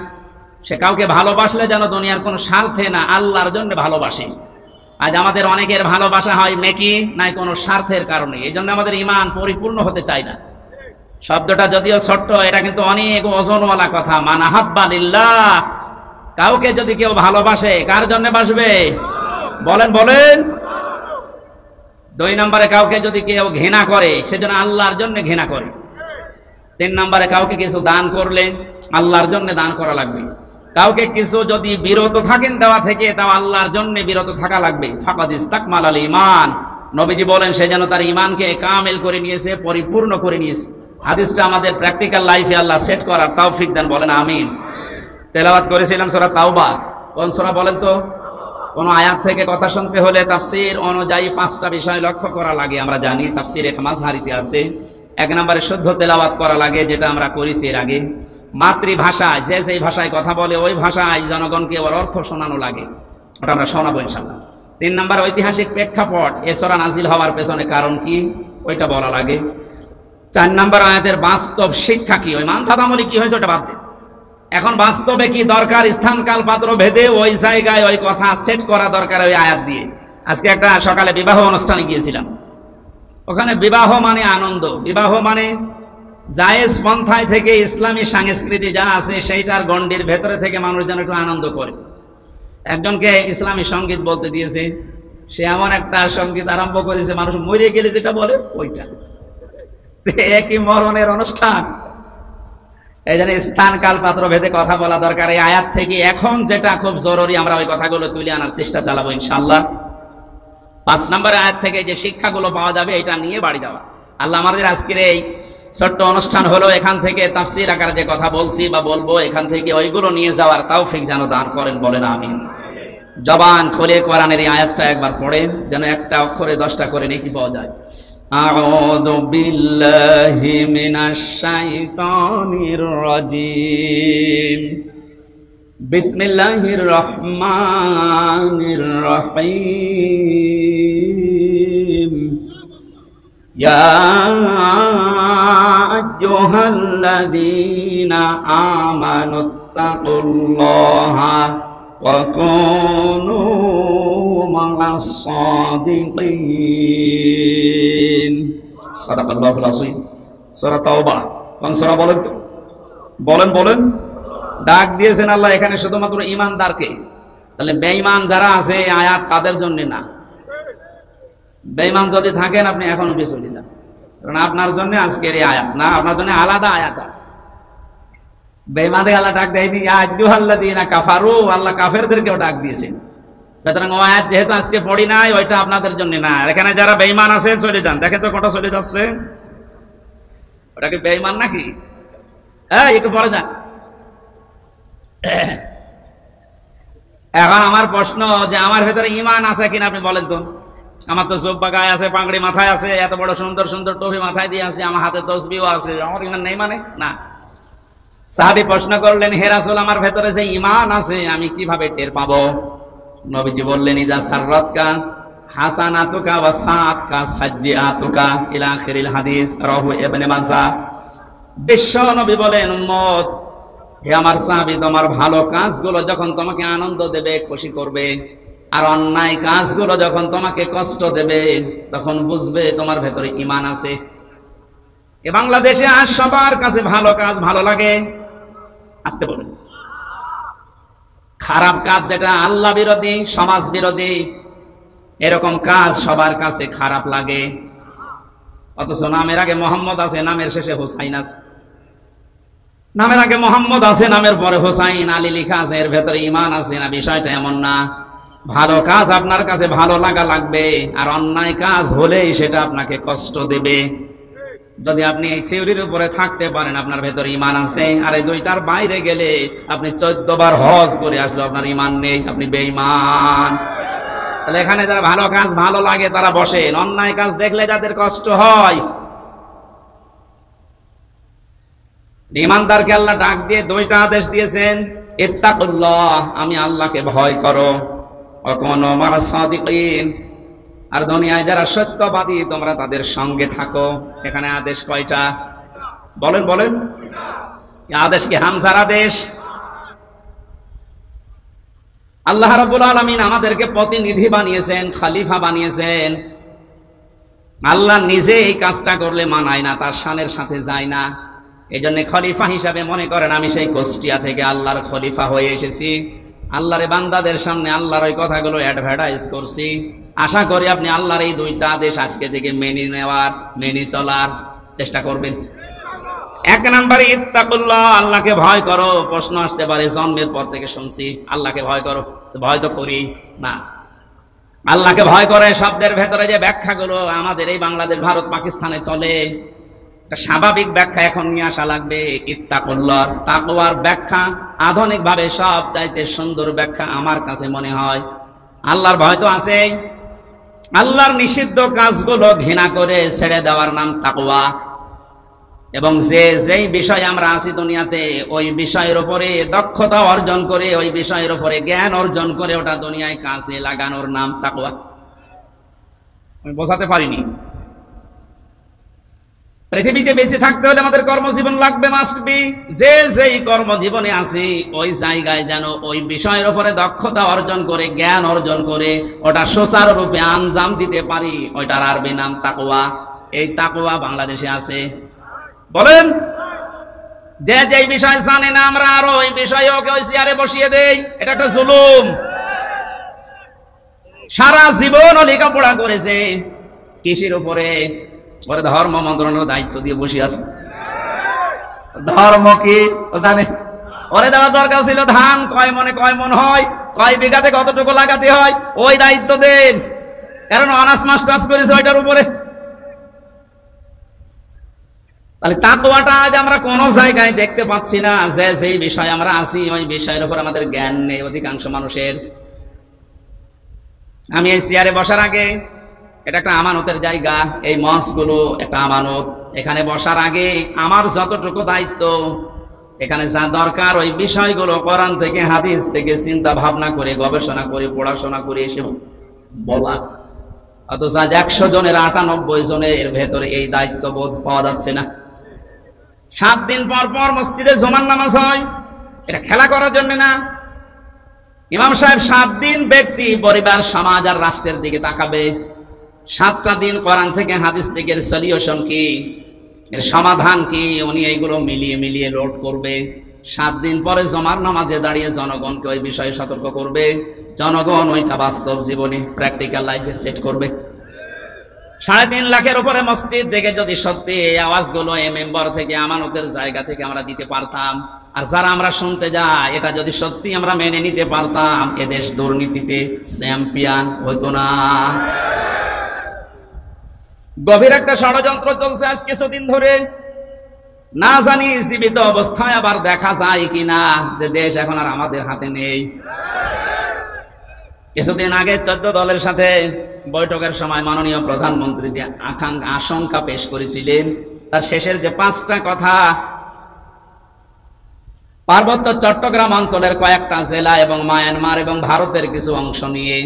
সে কাউকে ভালোবাসলে যেন দুনিয়ার কোনো স্বার্থে না, আল্লাহর জন্য ভালোবাসে। আজ আমাদের অনেকের ভালোবাসা হয় মেকি নাই কোনো স্বার্থের কারণে, এই জন্য আমাদের ঈমান পরিপূর্ণ হতে চায় না। শব্দটা যদিও ছোট্ট, এটা কিন্তু অনেক ওজনওয়ালা কথা। মান আহাব্বা লিল্লাহ, কাউকে যদি কেউ ভালোবাসে, কার জন্য বাসবে? বলেন বলেন। দুই নম্বরে কাউকে যদি কেউ ঘৃণা করে, সেজন্য আল্লাহর জন্য ঘৃণা করে। তিন নম্বরে কাউকে কিছু দান করলে আল্লাহর জন্য দান করা লাগবে। কাউকে কিছু যদি বিরত থাকেন দেওয়া থেকে, তাও আল্লাহর জন্য বিরত থাকা লাগবে। ফাকাদ ইস্তাকমালাল ঈমান, নবীজি বলেন সে যেন তার ঈমানকে কামিল করে নিয়েছে, পরিপূর্ণ করে নিয়েছে। হাদিসটা আমাদের প্র্যাকটিক্যাল লাইফে আল্লাহ সেট করার তৌফিক দেন, বলেন আমিন। তেলাওয়াত করেছিলাম সূরা তাওবা। কোন সূরা বলেন তো? কোন আয়াত থেকে কথা শুনতে হলে তাফসীর অনুযায়ী 5টা বিষয় লক্ষ্য করা লাগে। আমরা জানি তাফসীরে মাযহারিতে আছে। এক নম্বরে শুদ্ধ তেলাওয়াত করা লাগে, যেটা আমরা করেছি এর আগে। মাতৃভাষায় যে যেই ভাষায় কথা বলে ওই ভাষায় জনগণকে ওর অর্থ শোনানো লাগে, ওটা আমরা শোনাবো ইনশাআল্লাহ। 3 নম্বর ঐতিহাসিক প্রেক্ষাপট, এ সূরা নাজিল হওয়ার পেছনে কারণ কি, ওইটা বলা লাগে। 4 নম্বর আয়াতের বাস্তব শিক্ষা কি, ওই মানধাতামলি কি হয়েছে ওটা বাদ দেন। এখন বাস্তবে কি দরকার, স্থান কাল পাত্র ভেদে ওই জায়গায় ওই কথা সেট করা দরকার ওই আয়াত দিয়ে। আজকে একটা সকালে বিবাহ অনুষ্ঠানে গিয়েছিলাম, ওখানে বিবাহ মানে আনন্দ, বিবাহ মানে জায়েজ পন্থায় থেকে ইসলামী সংস্কৃতি যা আছে সেইটার গণ্ডির ভেতরে থেকে মানুষ যেন একটু আনন্দ করে। একজনকে ইসলামী সঙ্গীত বলতে দিয়েছে, সে এমন একটা সঙ্গীত আরম্ভ করেছে, মানুষ মরে গেলে যেটা বলে ওইটা, একই মরণের অনুষ্ঠান। এই জন্য স্থান কাল পাত্র ভেদে কথা বলা দরকার। এই আয়াত থেকে এখন যেটা খুব জরুরি, আমরা ওই কথাগুলো তুলে আনার চেষ্টা চালাবো ইনশাআল্লাহ। 5 নম্বর আয়াত থেকে যে শিক্ষাগুলো পাওয়া যাবে এটা নিয়ে বাড়ি যাওয়া। আল্লাহ আমাদের আজকের এই ছোট্ট অনুষ্ঠান হলো, এখান থেকে তাফসীর আকারে যে কথা বলছি বা বলবো, এখান থেকে ওইগুলো নিয়ে যাওয়ার তৌফিক যেন দান করেন, বলেন আমিন। জবান খুলে কোরআনের এই আয়াতটা একবার পড়েন, যেন একটা অক্ষরে 10টা করে নেকি পাওয়া যায়। আউযু বিল্লাহি মিনাশ শাইতানির রাজিম। বিসমিল্লাহির রহমানির রহিম। ইয়া আইয়ুহাল্লাযীনা আমানুত্তাকুল্লাহা ওয়া কুনু মা'আস সাদিকিন। সাদাকাল্লাহুল আযীম। সূরা তাওবা। কোন সূরা বলেন তো? বলেন। ডাক দিয়েছেন আল্লাহ এখানে শুধুমাত্র ঈমানদারকে। তাহলে বেঈমান যারা আছে আয়াত তাদের জন্য না। বেঈমান যদি থাকেন আপনি এখন উঠে চলে যান, কারণ আপনার জন্য আজকের এই আয়াত না, আপনার জন্য আলাদা আয়াত আছে। বেঈমানদের আল্লাহ ডাক দেয়নি, ইয়া আইয়ুহাল্লাযীনা কাফারু, আল্লাহ কাফেরদেরকেও ডাক দিয়েছেন। সুতরাং ওই আয়াত যেহেতু আজকে পড়ি নাই, ওইটা আপনাদের জন্য না। এখানে যারা বেঈমান আছে চলে যান। দেখেন তো কটা চলে যাচ্ছে, ওটা কি বেঈমান নাকি? হ্যাঁ, একটু পড়ে যান। এখন আমার প্রশ্ন যে আমার ভেতরে ঈমান আছে কিনা আপনি বলেন তো। আমার তো জুব্বা গায়ে আছে, পাগড়ি মাথায় আছে, এত বড় সুন্দর সুন্দর টুপি মাথায় দিয়ে আছে, আমার হাতে তসবিহও আছে, আমার ঈমান নেই মানে? না। সাহাবী প্রশ্ন করলেন, হে রাসূল, আমার ভেতরে যে ঈমান আছে আমি কিভাবে টের পাবো? নবীজি বললেন, ইযা সাররাতকা হাসানাতুকা ওয়া সাআতকা সাজ্জিআতুকা ইলা আখিরিল হাদিস, রাহু ইবনে মাজাহ। বিশ্ব নবী বলেন, উম্মত, হে আমার সাহাবী, তোমার ভালো কাজগুলো যখন তোমাকে আনন্দ দেবে, খুশি করবে, আর অন্যায় কাজগুলো যখন তোমাকে কষ্ট দেবে, তখন বুঝবে তোমার ভেতরে ঈমান আছে। এ বাংলাদেশে আজ সবার কাছে ভালো কাজ ভালো লাগে। আসতে বলুন। খারাপ কাজ যেটা আল্লাহ বিরোধী, সমাজ বিরোধী, এরকম কাজ সবার কাছে খারাপ লাগে। অথচ নামের আগে মোহাম্মদ আছে, নামের শেষে হোসাইন আছে। নামের আগে মোহাম্মদ আছে, নামের পরে হোসাইন আলী লেখা আছে, এর ভেতরে ঈমান আছে না? বিষয়টা এমন না। ভালো কাজ আপনার কাছে ভালো লাগা লাগবে, আর অন্যায় কাজ হলেই সেটা আপনাকে কষ্ট দেবে। যদি আপনি এই থিওরির উপরে থাকতে পারেন আপনার ভেতরে ঈমান আছে, আর এই দুইটার বাইরে গেলে আপনি 14 বার হজ করে আসলো আপনার ঈমান নেই, আপনি বেঈমান। তাহলে এখানে যারা ভালো কাজ ভালো লাগে তারা বসেন, অন্যায় কাজ দেখলে যাদের কষ্ট হয়, ঈমানদারকে আল্লাহ ডাক দিয়ে 2টা আদেশ দিয়েছেন। ইত্তাকুল্লাহ, আমি আল্লাহকে ভয় করো, ওয়া কুনু মা'আস সাদিকিন, আর দুনিয়ায় যারা সত্যবাদী তোমরা তাদের সঙ্গে থাকো। এখানে আদেশ কয়টা? বলেন। আদেশ কি হামজার আদেশ? আল্লাহ রাব্বুল আলামিন আমাদেরকে প্রতিনিধি বানিয়েছেন, খলিফা বানিয়েছেন। আল্লাহ নিজে এই কাজটা করলে মানায় না, তার শানের সাথে যায় না। এই জন্য খলিফা হিসাবে মনে করেন আমি সেই কুষ্টিয়া থেকে আল্লাহর খলিফা হয়ে এসেছি, আল্লাহর বান্দাদের সামনে আল্লাহর ওই কথাগুলো অ্যাডভার্টাইজ করছি। আশা করি আপনি আল্লাহর এই 2টা আদেশ আজকে থেকে মেনে চলার চেষ্টা করবেন। 1 নম্বরে ইত্তাকুল্লাহ, আল্লাহকে ভয় করো। প্রশ্ন আসতে পারে, জন্মের পর থেকে শুনছি আল্লাহকে ভয় করো, ভয় তো করি না। আল্লাহকে ভয় করে শব্দের ভেতরে যে ব্যাখ্যাগুলো আমাদের এই বাংলাদেশ, ভারত, পাকিস্তানে চলে, একটা স্বাভাবিক ব্যাখ্যা এখন নিয়ে আসা লাগবে। ইত্তাকুল্লাহ, তাকওয়ার ব্যাখ্যা আধুনিক ভাবে সব চাইতে সুন্দর ব্যাখ্যা আমার কাছে মনে হয়। আল্লাহর ভয় তো আছে, আল্লাহর নিষিদ্ধ কাজগুলো ঘৃণা করে ছেড়ে দেওয়ার নাম তাকওয়া। এবং যেই বিষয় আমরা আছি দুনিয়াতে, ওই বিষয়ের উপরে দক্ষতা অর্জন করে, ওই বিষয়ের উপরে জ্ঞান অর্জন করে ওটা দুনিয়ায় কাজে লাগানোর নাম তাকওয়া। আমি বোঝাতে পারিনি। পৃথিবীতে বেঁচে থাকতে হলে আমাদের কর্মজীবন লাগবে, মাস্ট বি। যেই কর্মজীবনে আছি ওই জায়গায় যেন ওই বিষয়ের উপরে দক্ষতা অর্জন করে, জ্ঞান অর্জন করে ওটা সুচারুরূপে আঞ্জাম দিতে পারি, ওইটার আরবি নাম তাকওয়া। এই তাকওয়া বাংলাদেশে আছে? বলেন। যে যে বিষয় জানে না আমরা আরো ওই বিষয়ে ওকে ওই চেয়ারে বসিয়ে দেই, এটা একটা জুলুম। সারা জীবন লেখাপড়া করেছে কৃষির উপরে, ওরে ধর্ম মন্ত্রণালয়ের দায়িত্ব দিয়ে বসে আছে। ধর্ম কি জানে? ওরে দেওয়ার দরকার ছিল ধান কয় মনে কয় মন হয়, কয় বিঘাতে কতটুকু লাগাতে হয়, ওই দায়িত্ব দেন। কারণ অনার্স মাস্টার্স করেছে ওইটার উপরে। তাহলে তাকওয়াটা আজ আমরা কোন জায়গায় দেখতে পাচ্ছি না। যে যে বিষয় আমরা আছি ওই বিষয়ের উপর আমাদের জ্ঞান নেই অধিকাংশ মানুষের। আমি এই চেয়ারে বসার আগে, এটা একটা আমানতের জায়গা, এই মঞ্চগুলো একটা আমানত। এখানে বসার আগে আমার যতটুকু দায়িত্ব, এখানে যা দরকার ওই বিষয়গুলো কোরআন থেকে হাদিস থেকে চিন্তা ভাবনা করে গবেষণা করে পড়াশোনা করে এসে বলা। অথচ আজ 100 জনের 98 জনের ভেতরে এই দায়িত্ববোধ পাওয়া যাচ্ছে না। 7 দিন পর পর মসজিদে জুমার নামাজ হয়, এটা খেলা করার জন্য না। ইমাম সাহেব 7 দিন ব্যক্তি পরিবার সমাজ আর রাষ্ট্রের দিকে তাকাবে। 7টা দিন কোরআন থেকে হাদিস থেকে সলিউশন কি, এর সমাধান কি, উনি এইগুলো মিলিয়ে মিলিয়ে লোড করবে। 7 দিন পরে জুমার নামাজে দাঁড়িয়ে জনগণকে ওই বিষয়ে সতর্ক করবে। জনগণ ওইটা বাস্তব জীবনে প্র্যাকটিক্যাল লাইফে সেট করবে। 3.5 লাখের উপরে মসজিদ থেকে যদি সত্যি এই আওয়াজগুলো এই মেম্বার থেকে আমানতের জায়গা থেকে আমরা দিতে পারতাম, আর যারা আমরা শুনতে যাই এটা যদি সত্যি আমরা মেনে নিতে পারতাম, এদেশ দুর্নীতিতে চ্যাম্পিয়ন হতো না। গভীর একটা ষড়যন্ত্র চলছে আজ কিছুদিন ধরে। না জানি জীবিত অবস্থায় আবার দেখা যায় কিনা যে দেশ এখন আর আমাদের হাতে নেই। কিছুদিন আগে 14 দলের সাথে বৈঠকের সময় মাননীয় প্রধানমন্ত্রী যে আশঙ্কা পেশ করেছিলেন, তার শেষের যে 5টা কথা, পার্বত্য চট্টগ্রাম অঞ্চলের কয়েকটা জেলা এবং মায়ানমার এবং ভারতের কিছু অংশ নিয়ে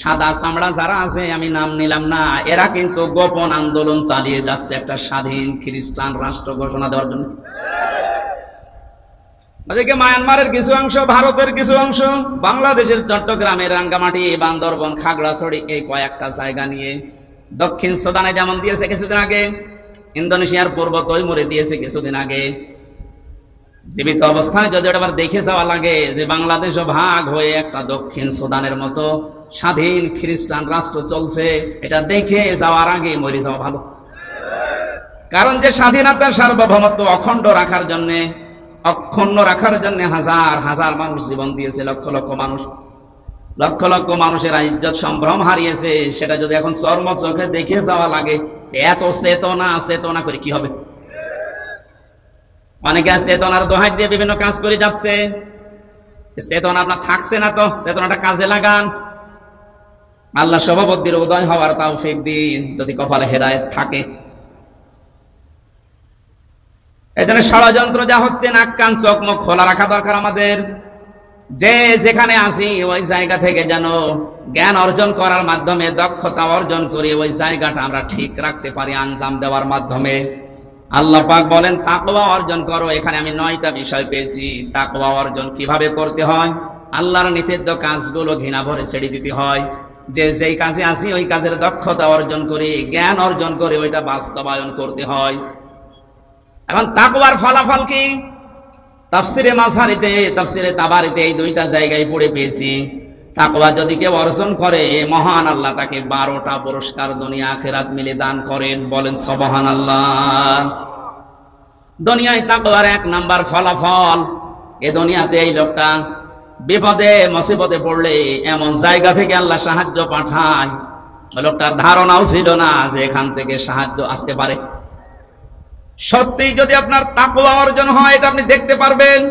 সাদা চামড়া যারা আছে, আমি নাম নিলাম না, এরা কিন্তু গোপন আন্দোলন চালিয়ে যাচ্ছে একটা স্বাধীন খ্রিস্টান রাষ্ট্র ঘোষণা দেওয়ার জন্য। ওদিকে মায়ানমারের কিছু অংশ, ভারতের কিছু অংশ, বাংলাদেশের চট্টগ্রামের রাঙ্গামাটি, বান্দরবন, খাগড়াছড়ি, এই কয়েকটা জায়গা নিয়ে, দক্ষিণ সুদানে যেমন দিয়েছে কিছুদিন আগে, ইন্দোনেশিয়ার পূর্ব তৈমুরে দিয়েছে কিছুদিন আগে। জীবিত অবস্থায় যদি আবার দেখে যাওয়া লাগে যে বাংলাদেশও ভাগ হয়ে একটা দক্ষিণ সুদানের মতো স্বাধীন খ্রিস্টান রাষ্ট্র চলছে, এটা দেখে যাওয়ার আগে মরে যাওয়া ভালো। কারণ যে স্বাধীনতার সার্বভৌমত্ব অখণ্ড রাখার জন্য, অক্ষুণ্ণ রাখার জন্য হাজার হাজার মানুষ জীবন দিয়েছে, লক্ষ লক্ষ মানুষ, লক্ষ লক্ষ মানুষের ইজ্জত সম্ভ্রম হারিয়েছে, সেটা যদি এখন চর্ম চোখে দেখে যাওয়া লাগে, এত চেতনা করে কি হবে? অনেকে চেতনার দোহাই দিয়ে বিভিন্ন কাজ করে যাচ্ছে। চেতনা আপনার থাকছে না, তো চেতনাটা কাজে লাগান। আল্লাহ সভাপতির উদয় হওয়ার তৌফিক দিন যদি কপালে হেদায়েত থাকে। এখানে ষড়যন্ত্র যা হচ্ছে, নাক কান চোখ মুখ খোলা রাখা দরকার আমাদের। যে যেখানে আসি ওই জায়গা থেকে যেন জ্ঞান অর্জন করার মাধ্যমে, দক্ষতা অর্জন করে ওই জায়গাটা আমরা ঠিক রাখতে পারি আঞ্জাম দেওয়ার মাধ্যমে। আল্লাহ পাক বলেন তাকওয়া অর্জন করো। এখানে আমি 9টা বিষয় পেয়েছি। তাকওয়া অর্জন কিভাবে করতে হয়? আল্লাহর নিষিদ্ধ কাজগুলো ঘৃণা ভরে ছেড়ে দিতে হয়। যে যেই কাজে আসি ওই কাজের দক্ষতা অর্জন করে, জ্ঞান অর্জন করে ওইটা বাস্তবায়ন করতে হয়। এখন তাকওয়ার ফলাফল কি? তাফসিরে মাঝারিতে, তাফসিরে তাবারিতে এই 2টা জায়গায় পড়ে পেয়েছি। তাকওয়া যদি কেউ অর্জন করে, মহান আল্লাহ তাকে 12টা পুরস্কার দুনিয়া আখিরাত মিলে দান করেন। বলেন সুবহানাল্লাহ। দুনিয়ায় তাকওয়ার 1 নাম্বার ফলাফল, এ দুনিয়াতে এই লোকটা বিপদে মুসিবতে পড়লে এমন জায়গা থেকে আল্লাহ সাহায্য পাঠায়, ওই লোকটার ধারণাও ছিল না যে এখান থেকে সাহায্য আসতে পারে। সত্যি যদি আপনার তাকওয়া অর্জন হয়, এটা আপনি দেখতে পারবেন।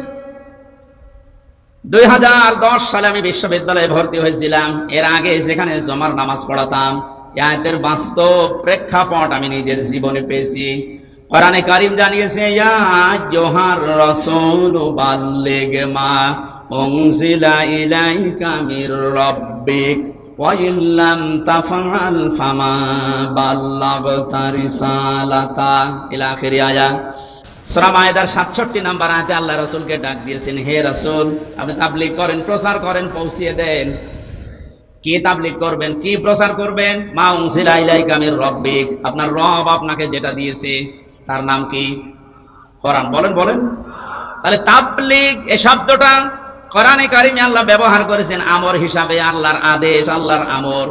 2010 সালে আমি বিশ্ববিদ্যালয়ে ভর্তি হয়েছিলাম। এর আগে যেখানে জুমার নামাজ পড়াতাম, আয়াতের বাস্তব প্রেক্ষাপট আমি নিজের জীবনে পেয়েছি। কোরআনে কারীম জানিয়েছে, ইয়া আইয়ুহার রাসূলু বাল্লিগ মা উনজিলা ইলাইকা মির রাব্বিক ওয়া ইল্লাম তাফআল ফামা বাল্লাগতা রিসালাতা ইলা আখির আয়াত। সূরা মায়েদার 67 নম্বর আয়াতে আল্লাহ রাসূলকে ডাক দিয়েছেন, হে রাসূল, আপনি তাবলীগ করেন, প্রচার করেন, পৌঁছিয়ে দেন। কি তাবলীগ করবেন, কি প্রচার করবেন? মা উনজিলা ইলাইকা মির রাব্বিক, আপনার রব আপনাকে যেটা দিয়েছে তার নাম কি? কোরআন। বলেন বলেন। তাহলে তাবলীগ এই শব্দটা কোরআনে কারিমে আল্লাহ ব্যবহার করেছেন আমর হিসাবে, আল্লাহর আদেশ, আল্লাহর আমর,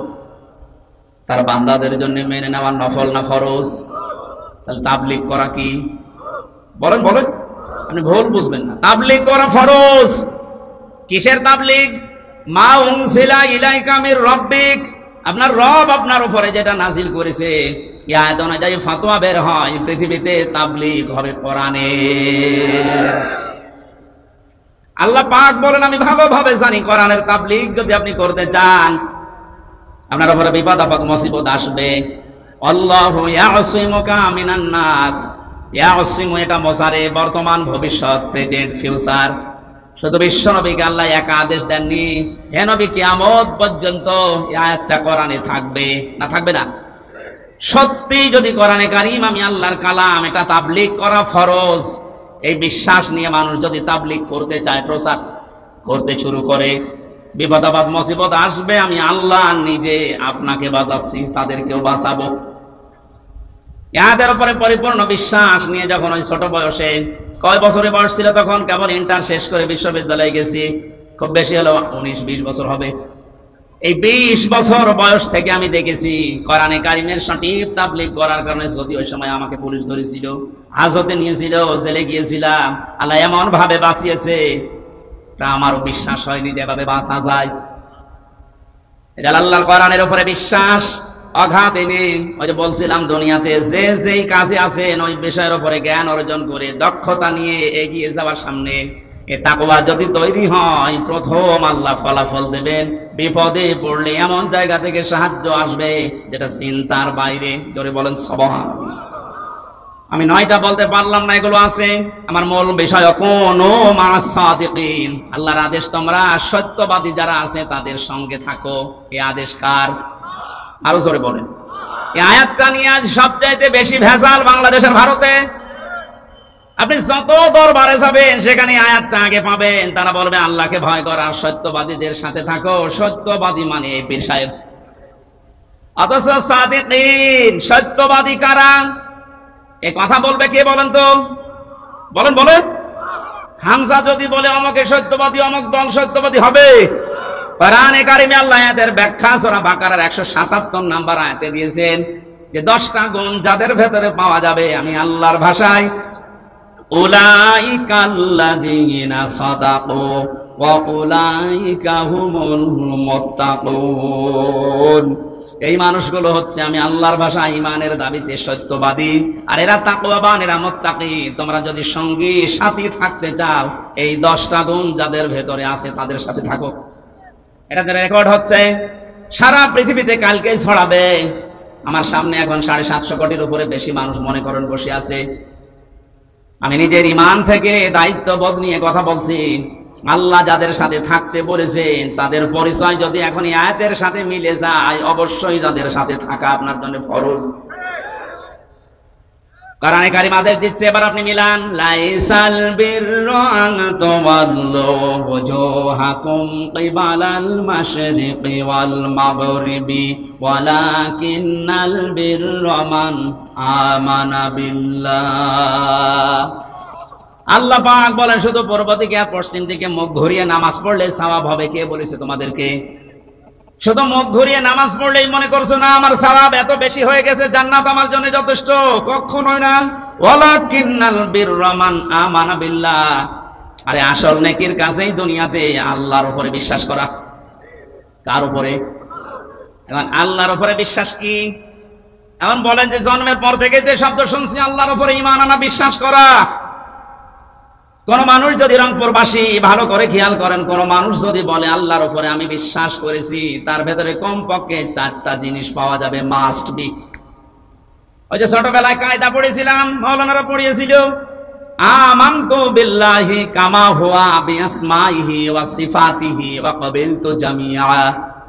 তার বান্দাদের জন্য মেনে নেওয়া নফল না ফরজ? তাহলে তাবলীগ করা কি? বলেন বলেন, আপনি ভুল বুঝবেন না। তাবলীগ করা ফরজ। কিসের তাবলীগ? মা উনজিলা ইলাইকা মির রাব্বিক, আপনার রব আপনার উপরে যেটা নাজিল করেছে এই আয়াত অনুযায়ী ফতোয়া বের হয়, পৃথিবীতে তাবলীগ হবে কোরআনের। আল্লাহ পাক বলেন আমি ভালোভাবে জানি কোরআনের তাবলীগ যদি আপনি করতে চান আপনার উপরে বিপদ আপদ মুসিবত আসবে। আল্লাহু ইয়াসিমুকা মিনান নাস, ইয়াসিমু এটা মোসারে, বর্তমান ভবিষ্যৎ, প্রেজেন্ট ফিউচার। শুধু বিশ্ব নবীকে আল্লাহ এক আদেশ দেননি, হে নবী কিয়ামত পর্যন্ত এই আয়াতটা কোরআনে থাকবে না থাকবে না? সত্যি যদি কোরআনে কারীম আমি আল্লাহর কালাম, এটা তাবলীগ করা ফরজ, এই বিশ্বাস নিয়ে মানুষ যদি তাবলীগ করতে চায়, প্রচার করতে শুরু করে, বিপদ আপদ মুসিবত আসবে, আমি আল্লাহ নিজে আপনাকে বাঁচাচ্ছি, তাদেরকেও বাঁচাবো। এদের উপরে পরিপূর্ণ বিশ্বাস নিয়ে যখন ওই ছোট বয়সে, কয় বছরে বয়স ছিল তখন? কেবল ইন্টার শেষ করে বিশ্ববিদ্যালয়ে গেছি, খুব বেশি হলো 19-20 বছর হবে। এই 20 বছর বয়স থেকে আমি দেখেছি কোরআনে কারিমের সঠিক তাবলীগ করার কারণে, যদি ওই সময় আমাকে পুলিশ ধরেছিল, হাজতে নিয়েছিল, জেলে গিয়েছিলাম, আল্লাহ এমন ভাবে বাঁচিয়েছে, আমারও বিশ্বাস হয়নি যে এভাবে বাঁচা যায়। এটা আল্লাহর কোরআনের উপরে বিশ্বাস অগাধ এনে, ওই যে বলছিলাম দুনিয়াতে যে যেই কাজে আছেন ওই বিষয়ের উপরে জ্ঞান অর্জন করে দক্ষতা নিয়ে এগিয়ে যাওয়ার সামনে এ তাকওয়া যদি তৈরি হয়, প্রথম আল্লাহ ফলাফল দেবেন। বিপদে পড়লে এমন জায়গা থেকে সাহায্য আসবে যেটা চিন্তার বাইরে। জোরে বলেন সুবহানাল্লাহ। আমি 9টা বলতে পারলাম না, এগুলো আছে। আমার মূল বিষয় কোনও মা'আস সাদিকিন, আল্লাহর আদেশ তোমরা সত্যবাদী যারা আছে তাদের সঙ্গে থাকো। এই আদেশ কার? আরো জোরে বলেন। এই আয়াতটা নিয়ে আজ সবচাইতে বেশি ভেজাল বাংলাদেশের, ভারতে। আপনি যত দরবারে যাবেন সেখানে আয়াতটা আগে পাবেন। তারা বলবে আল্লাহকে ভয় করা, সত্যবাদীদের সাথে থাকো। সত্যবাদী মানে পীর সাহেব। অথচ সাদিকিন, সত্যবাদী কারা? এই কথা বলবে কে বলেন তো? বলেন বলেন। হামজা যদি বলে অমকে সত্যবাদী, অমক দল সত্যবাদী হবে? কোরআনে কারিমে আল্লাহ আয়াতের ব্যাখ্যা সূরা বাকারার 177 নম্বর আয়াতে দিয়েছেন যে 10টা গুণ যাদের ভেতরে পাওয়া যাবে, আমি আল্লাহর ভাষায় উলাইকাল্লাযীনা সাদাকু ওয়া উলাইকা হুমুল মুত্তাকুন, এই মানুষগুলো হচ্ছে আমি আল্লাহর ভাষায় ঈমানের দাবিতে সত্যবাদী, আর এরা তাকওয়াবান, এরা মুত্তাকি। তোমরা যদি সঙ্গী সাথী থাকতে চাও, এই 10টা গুণ যাদের ভেতরে আছে তাদের সাথে থাকো। এটা রেকর্ড হচ্ছে সারা পৃথিবীতে, কালকেই ছড়াবে। আমার সামনে এখন 750 কোটির উপরে বেশি মানুষ মনে করেন বসে আছে। আমি নিজের ঈমান থেকে দায়িত্ববোধ নিয়ে কথা বলছি। আল্লাহ যাদের সাথে থাকতে বলেছেন তাদের পরিচয় যদি এখন এই আয়াতের সাথে মিলে যায়, অবশ্যই যাদের সাথে থাকা আপনার জন্য ফরজ। কোরআনে কারীম আদেশ দিচ্ছে, এবার আপনি মিলান। লাইসাল বিররু আন তুওয়াল্লু ওয়াজুহাকুম কিবালাল মাশরিকি ওয়াল মাগরিবি ওয়ালাকিন্নাল বিররা মান আমানা বিল্লাহ। আল্লাহ পাক বলেন শুধু পূর্ব দিকে আর পশ্চিম দিকে মুখ ঘুরিয়ে নামাজ পড়লে সওয়াব হবে। কে বলেছে তোমাদেরকে? শুধু মুখ ঘুরিয়ে নামাজ পড়লেই মনে করছো না আমার সওয়াব এত বেশি হয়ে গেছে, জান্নাত আমার জন্য যথেষ্ট? কখনোই না। ওয়ালাকিন্নাল বিররা মান আমানা বিল্লাহ, আরে আসল নেকির কাছেই দুনিয়াতে আল্লাহর উপরে বিশ্বাস করা। কার উপরে? এখন আল্লাহর উপরে বিশ্বাস কি? এখন বলেন যে জন্মের পর থেকে যে শব্দ শুনছি আল্লাহর উপরে ঈমান আনা, বিশ্বাস করা। কোন মানুষ যদি রংপুরবাসী ভালো করে খেয়াল করেন, কোন মানুষ যদি বলে আল্লাহর উপরে আমি বিশ্বাস করেছি, তার ভেতরে কমপক্ষে 4টা জিনিস পাওয়া যাবে, মাস্ট বি। ওই যে ছোটবেলায় কায়দা পড়েছিলাম, মাওলানারা পড়িয়েছিল, আমানতু বিল্লাহি কামা হুয়া বিআসমাইহি ওয়া সিফাতিহি ওয়া ক্বাবিলতু জামিআ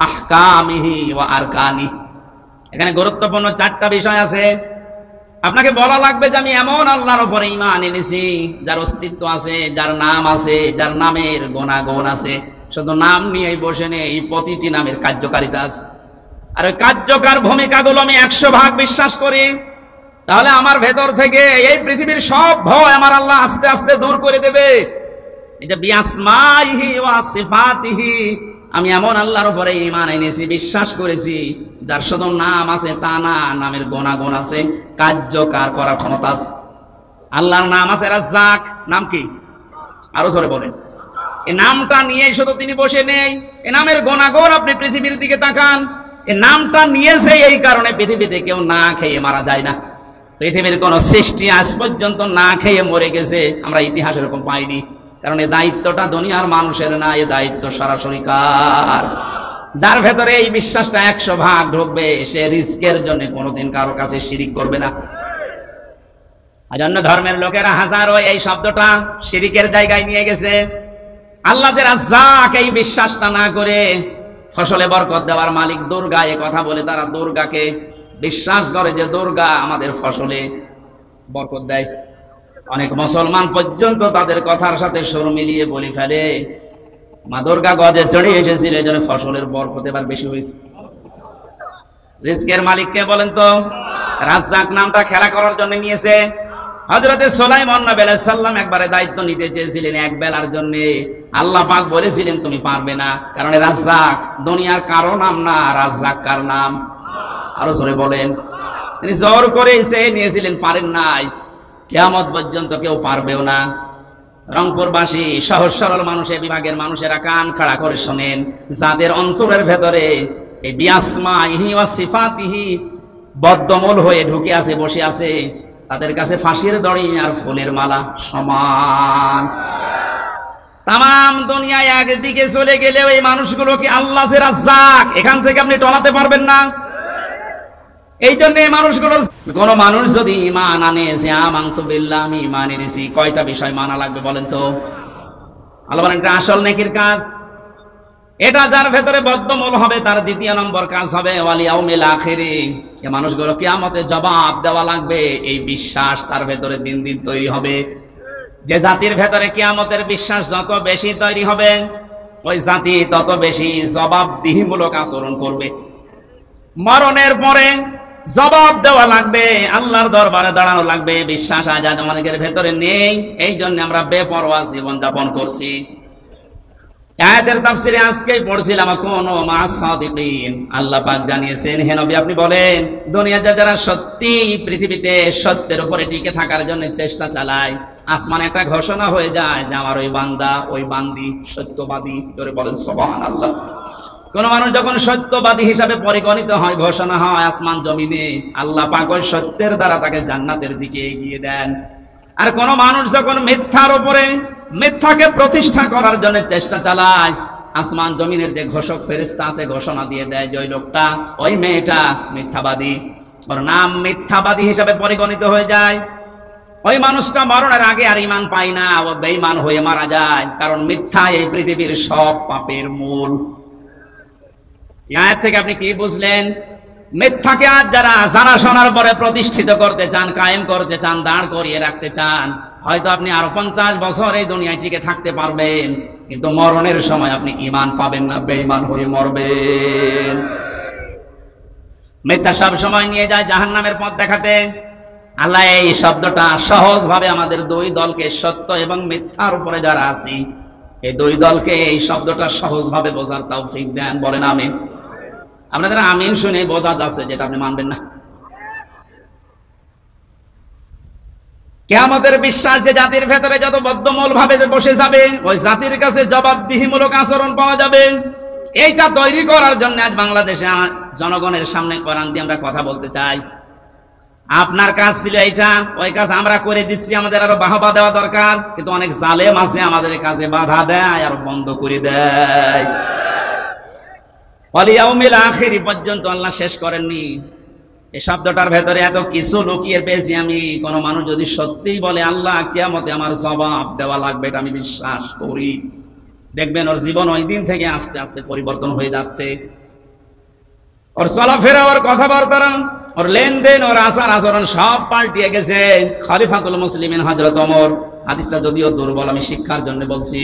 আহকামিহি ওয়া আরকানিহি। এখানে গুরুত্বপূর্ণ 4টা বিষয় আছে। আপনাকে বলা লাগবে যে আমি এমন আল্লাহর উপরে ঈমান এনেছি যার অস্তিত্ব আছে, যার নাম আছে, যার নামের গুণাগুণ আছে। শুধু নাম নিয়েই বসে নেই, এই প্রতিটি নামের কার্যকারিতা আছে। আর ওই কার্যকর ভূমিকাগুলো আমি 100% বিশ্বাস করি। তাহলে আমার ভেতর থেকে এই পৃথিবীর সব ভয় আমার আল্লাহ আস্তে আস্তে দূর করে দেবে। এটা বিআসমাইহি ওয়া সিফাতিহি, আমি এমন আল্লাহর উপরে ঈমান এনেছি, বিশ্বাস করেছি যার শুধু নাম আছে তা না, নামের গুণাগুণ আছে, কার্যকর করার ক্ষমতা আছে। আল্লাহর নাম আছে রাজ্জাক, নাম কি? আরো জোরে বলেন। এই নামটা নিয়ে শুধু তিনি বসে নেই, এই নামের গুণাগুণ আপনি পৃথিবীর দিকে তাকান, এই নামটা নিয়েছে এই কারণে পৃথিবীতে কেউ না খেয়ে মারা যায় না। পৃথিবীর কোন সৃষ্টি আজ পর্যন্ত না খেয়ে মরে গেছে আমরা ইতিহাস এরকম পাইনি। কারণ এই দায়িত্বটা দুনিয়ার মানুষের না, এই দায়িত্ব সরাসরি কার? যার ভেতরে এই বিশ্বাসটা 100% ঢুকবে, সে রিস্কের জন্য কোনোদিন কারো কাছে শিরিক করবে না। আর অন্য ধর্মের লোকেরা হাজারো এই শব্দটা শিরিকের জায়গায় নিয়ে গেছে। আল্লাহ যে রাজ্জাক, এই বিশ্বাসটা না করে ফসলে বরকত দেওয়ার মালিক দুর্গা, এ কথা বলে তারা দুর্গাকে বিশ্বাস করে যে দুর্গা আমাদের ফসলে বরকত দেয়। অনেক মুসলমান পর্যন্ত তাদের কথার সাথে সুর মিলিয়ে বলে ফেলে মা দুর্গা গজে চড়ে এসেছিল, এই জন্য ফসলের বরকত এবার বেশি হয়েছে। রিজকের মালিক কে বলেন তো? রাজ্জাক নামটা খেলা করার জন্য নিয়েছে। হযরতে সুলাইমান নবী আলাইহিস সালাম একবারে দায়িত্ব নিতে চেয়েছিলেন এক বেলার জন্য। আল্লাহ পাক বলেছিলেন তুমি পারবে না, কারণ রাজ্জাক দুনিয়ার কারো নাম না, রাজ্জাক কার নাম? আরো জোরে বলেন। তিনি জোর করে এসে নিয়েছিলেন, পারেন নাই, কিয়ামত পর্যন্ত কেউ পারবেও না। রংপুরবাসী সহজ সরল মানুষের বিভাগের মানুষেরা কান খাড়া করে শোনেন, যাদের অন্তরের ভেতরে এই বিআসমাইহি ওয়া সিফাতিহি বদ্ধমূল হয়ে ঢুকে আছে, বসে আছে, তাদের কাছে ফাঁসির দড়ি আর ফুলের মালা সমান। তাম দুনিয়ায় একদিকে চলে গেলেও এই মানুষগুলোকে আল্লাহ যে রাজ্জাক, এখান থেকে আপনি টলাতে পারবেন না। এই জন্য এই মানুষগুলোর, কোন মানুষ যদি ঈমান আনে যে আমানতু বিল্লাহ, আমি ঈমান এনেছি, কয়টা বিষয় মানা লাগবে বলেন তো? আল্লাহ বলেন এটা আসল নেকির কাজ। এটা যার ভেতরে বদ্ধমূল হবে তার দ্বিতীয় নম্বর কাজ হবে ওয়াল ইয়াউমিল আখিরি, এই মানুষগুলো কিয়ামতে জবাব দেওয়া লাগবে, এই বিশ্বাস তার ভেতরে দিন দিন তৈরি হবে। যে জাতির ভেতরে কিয়ামতের বিশ্বাস যত বেশি তৈরি হবে, ওই জাতি তত বেশি জবাবদিহিমূলক আচরণ করবে। মরণের পরে জবাব দেওয়া লাগবে, আল্লাহর দরবারে দাঁড়ানো লাগবে। বিশ্বাস আজ আমাদের ভেতরে নেই, এই জন্য আমরা বেপরোয়া জীবন যাপন করছি। আয়াতের তাফসীরে আজকেই পড়ছিলাম, কুনু মা'আস সাদিকিন। আল্লাহ পাক জানিয়েছেন, হে নবী আপনি বলেন, দুনিয়াতে যারা সত্যি পৃথিবীতে সত্যের উপরে টিকে থাকার জন্য চেষ্টা চালায়, আসমানে একটা ঘোষণা হয়ে যায় যে আমার ওই বান্দা, ওই বান্দি সত্যবাদী। জোরে বলেন সুবহানাল্লাহ। কোন মানুষ যখন সত্যবাদী হিসাবে পরিগণিত হয়, ঘোষণা হয় আসমান জমিনে, আল্লাহ পাক ওই সত্যের দ্বারা তাকে জান্নাতের দিকে এগিয়ে দেন। আর কোন মানুষ যখন মিথ্যার উপরে, মিথ্যাকে প্রতিষ্ঠা করার জন্য চেষ্টা চালায়, আসমান জমিনের যে ঘোষক ফেরেশতা আছে ঘোষণা দিয়ে দেয় যে ওই লোকটা, ওই মেয়েটা মিথ্যাবাদী, ওর নাম মিথ্যাবাদী হিসাবে পরিগণিত হয়ে যায়। ওই মানুষটা মরণের আগে আর ঈমান পায় না, ও বেঈমান হয়ে মারা যায়। কারণ মিথ্যা এই পৃথিবীর সব পাপের মূল। আয়াত থেকে আপনি কি বুঝলেন? মিথ্যাকে আজ যারা জানা শোনার পরে প্রতিষ্ঠিত করতে চান, কায়েম করতে চান, দাঁড় করিয়ে রাখতে চান, হয়তো আপনি আরো 50 বছর এই দুনিয়ায় টিকে থাকতে পারবেন, কিন্তু মরণের সময় আপনি ঈমান পাবেন না, বেঈমান হয়ে মরবেন। মিথ্যা সব সময় নিয়ে যায় জাহান্নামের পথ দেখাতে। আল্লাহ এই শব্দটা সহজ ভাবে আমাদের দুই দলকে, সত্য এবং মিথ্যার উপরে যারা আছি, এই দুই দলকে এই শব্দটা সহজ ভাবে বোঝার তৌফিক দেন। বলেন আমিন। আপনাদের আমিন শুনে বোঝা যাচ্ছে যেটা আপনি মানবেন না। কিয়ামতের বিশ্বাস যে জাতির ভেতরে যত বদ্ধমূল ভাবে বসে যাবে, ওই জাতির কাছে জবাবদিহিমূলক আচরণ পাওয়া যাবে। এইটা তৈরি করার জন্য আজ বাংলাদেশে জনগণের সামনে কোরআন দিয়ে আমরা কথা বলতে চাই। আপনার কাজ ছিল এইটা, ওই কাজ আমরা করে দিচ্ছি, আমাদের আরো বাহবা দেওয়া দরকার। কিন্তু অনেক জালেম আছে আমাদের কাজে বাধা দেয় আর বন্ধ করে দেয়। ওয়াল ইয়াউমিল আখির পর্যন্ত আল্লাহ শেষ করেননি। এই শব্দটার ভেতরে এত কিছু লুকিয়ে পেয়েছি আমি। কোন মানুষ যদি সত্যিই বলে আল্লাহ কিয়ামতে আমার জবাব দেওয়া লাগবে, এটা আমি বিশ্বাস করি, দেখবেন ওর জীবন ওই দিন থেকে আস্তে আস্তে পরিবর্তন হয়ে যাচ্ছে। ওর চলাফেরা, ওর কথাবার্তা, ওর লেনদেন, ওর আচার আচরণ সব পাল্টিয়ে গেছে। খলিফাতুল মুসলিমিন হযরত ওমর, হাদিসটা যদিও দুর্বল, আমি শিক্ষার জন্য বলছি,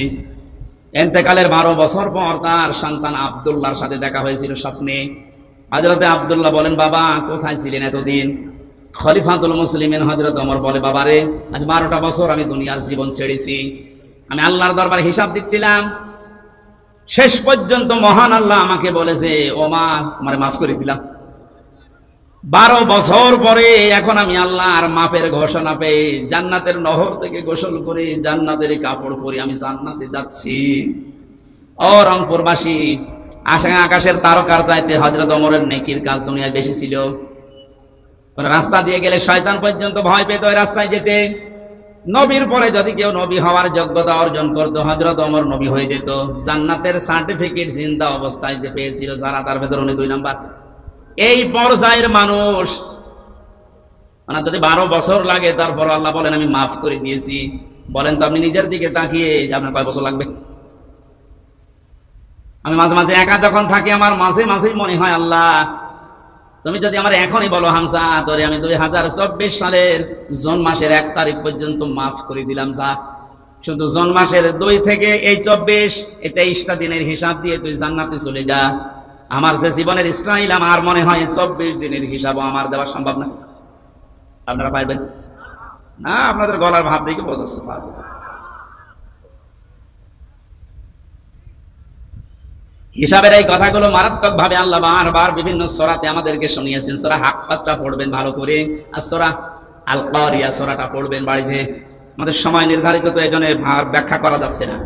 ইন্তেকালের 12 বছর পর তার সন্তান আব্দুল্লাহর সাথে দেখা হয়েছিল স্বপ্নে। হযরতে আব্দুল্লাহ বলেন, বাবা কোথায় ছিলেন এতদিন? খলিফাতুল মুসলিমিন হযরত ওমর বলে, বাবারে আজ 12টা বছর আমি দুনিয়ার জীবন ছেড়েছি, আমি আল্লাহর দরবারে হিসাব দিচ্ছিলাম। শেষ পর্যন্ত মহান আল্লাহ আমাকে বলেছে, ও মা তোমারে মাফ করে দিলাম। 12 বছর পরে এখন আমি আল্লাহর মাপের ঘোষণা পেয়ে জান্নাতের নহর থেকে গোসল করে জান্নাতের কাপড় পরে আমি জান্নাতে যাচ্ছি। ও রংপুরবাসী, আকাশের তারকার চাইতে হযরত ওমরের নেকির কাজ দুনিয়ায় বেশি ছিল। রাস্তা দিয়ে গেলে শয়তান পর্যন্ত ভয় পেত ওই রাস্তায় যেতে। নবীর পরে যদি কেউ নবী হওয়ার যোগ্যতা অর্জন করতো, হযরত ওমর নবী হয়ে যেত। জান্নাতের সার্টিফিকেট জিন্দা অবস্থায় যে পেয়েছিল যারা, তার ভেতর উনি 2 নাম্বার। এই পর্যায়ের মানুষ, মানে যদি 12 বছর লাগে তারপর আল্লাহ বলেন আমি মাফ করে দিয়েছি। বলেন তো আপনি নিজের দিকে তাকিয়ে যে আপনার কয় বছর লাগবে? আমি মাঝে মাঝে একা যখন থাকি আমার মাঝে মাঝেই মনে হয়, আল্লাহ তুমি যদি আমার এখনই বলো হামসা তোরে আমি 2024 সালের জুন মাসের 1 তারিখ পর্যন্ত মাফ করে দিলাম, যা শুধু জুন মাসের 2 থেকে এই 24 এই 23টা দিনের হিসাব দিয়ে তুই জান্নাতে চলে যা। আমার যে জীবনের স্টাইল, আমার মনে হয় 24 দিনের হিসাবও আমার দেওয়া সম্ভব না। আপনারা পারবেন না? আপনাদের গলার ভাব দেখে বোঝাচ্ছে পারবেন। হিসাবের এই কথাগুলো মারাত্মক ভাবে আল্লাহ বারবার বিভিন্ন সূরাতে আমাদেরকে শুনিয়েছেন। সূরা হাক্কাতটা পড়বেন ভালো করে, আর সূরা আল কারিয়া সূরাটা পড়বেন বাড়িতে। আমাদের সময় নির্ধারিত, তো এজন্য ব্যাখ্যা করা যাচ্ছে না।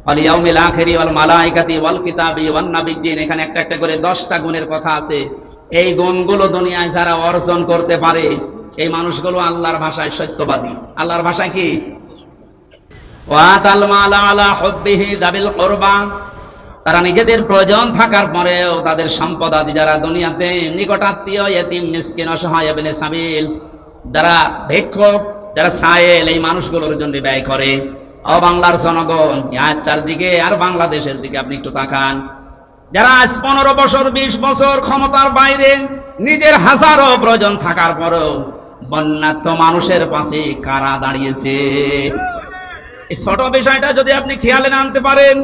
ওয়াল ইয়াউমিল আখিরি ওয়াল মালাইকাতি ওয়াল কিতাবি ওয়ান নাবিয়্যিন, এখানে একটা একটা করে 10টা গুণের কথা আছে। এই গুণগুলো দুনিয়ায় যারা অর্জন করতে পারে, এই মানুষগুলো আল্লাহর ভাষায় সত্যবাদী। আল্লাহর ভাষায় কি? ওয়াতাল মালা আলা হুব্বিহি যাবিল কুরবা, তারা নিজেদের প্রয়োজন থাকার পরেও তাদের সম্পদ আদি যারা দুনিয়াতে নিকটাত্মীয়, ইয়েতিম, মিসকিন, অসহায়, ইবনে সাবিল, যারা ভিক্ষুক, যারা সায়েল, এই মানুষগুলোর জন্য ব্যয় করে। ও বাংলার জনগণ, আজ চারদিকে আর বাংলাদেশের দিকে আপনি একটু তাকান। যারা আজ 15 বছর 20 বছর ক্ষমতার বাইরে, নিজের হাজারো প্রয়োজন থাকার পরেও বন্যার্থ মানুষের পাশে কারা দাঁড়িয়েছে? এই ছোট বিষয়টা যদি আপনি খেয়ালে না আনতে পারেন,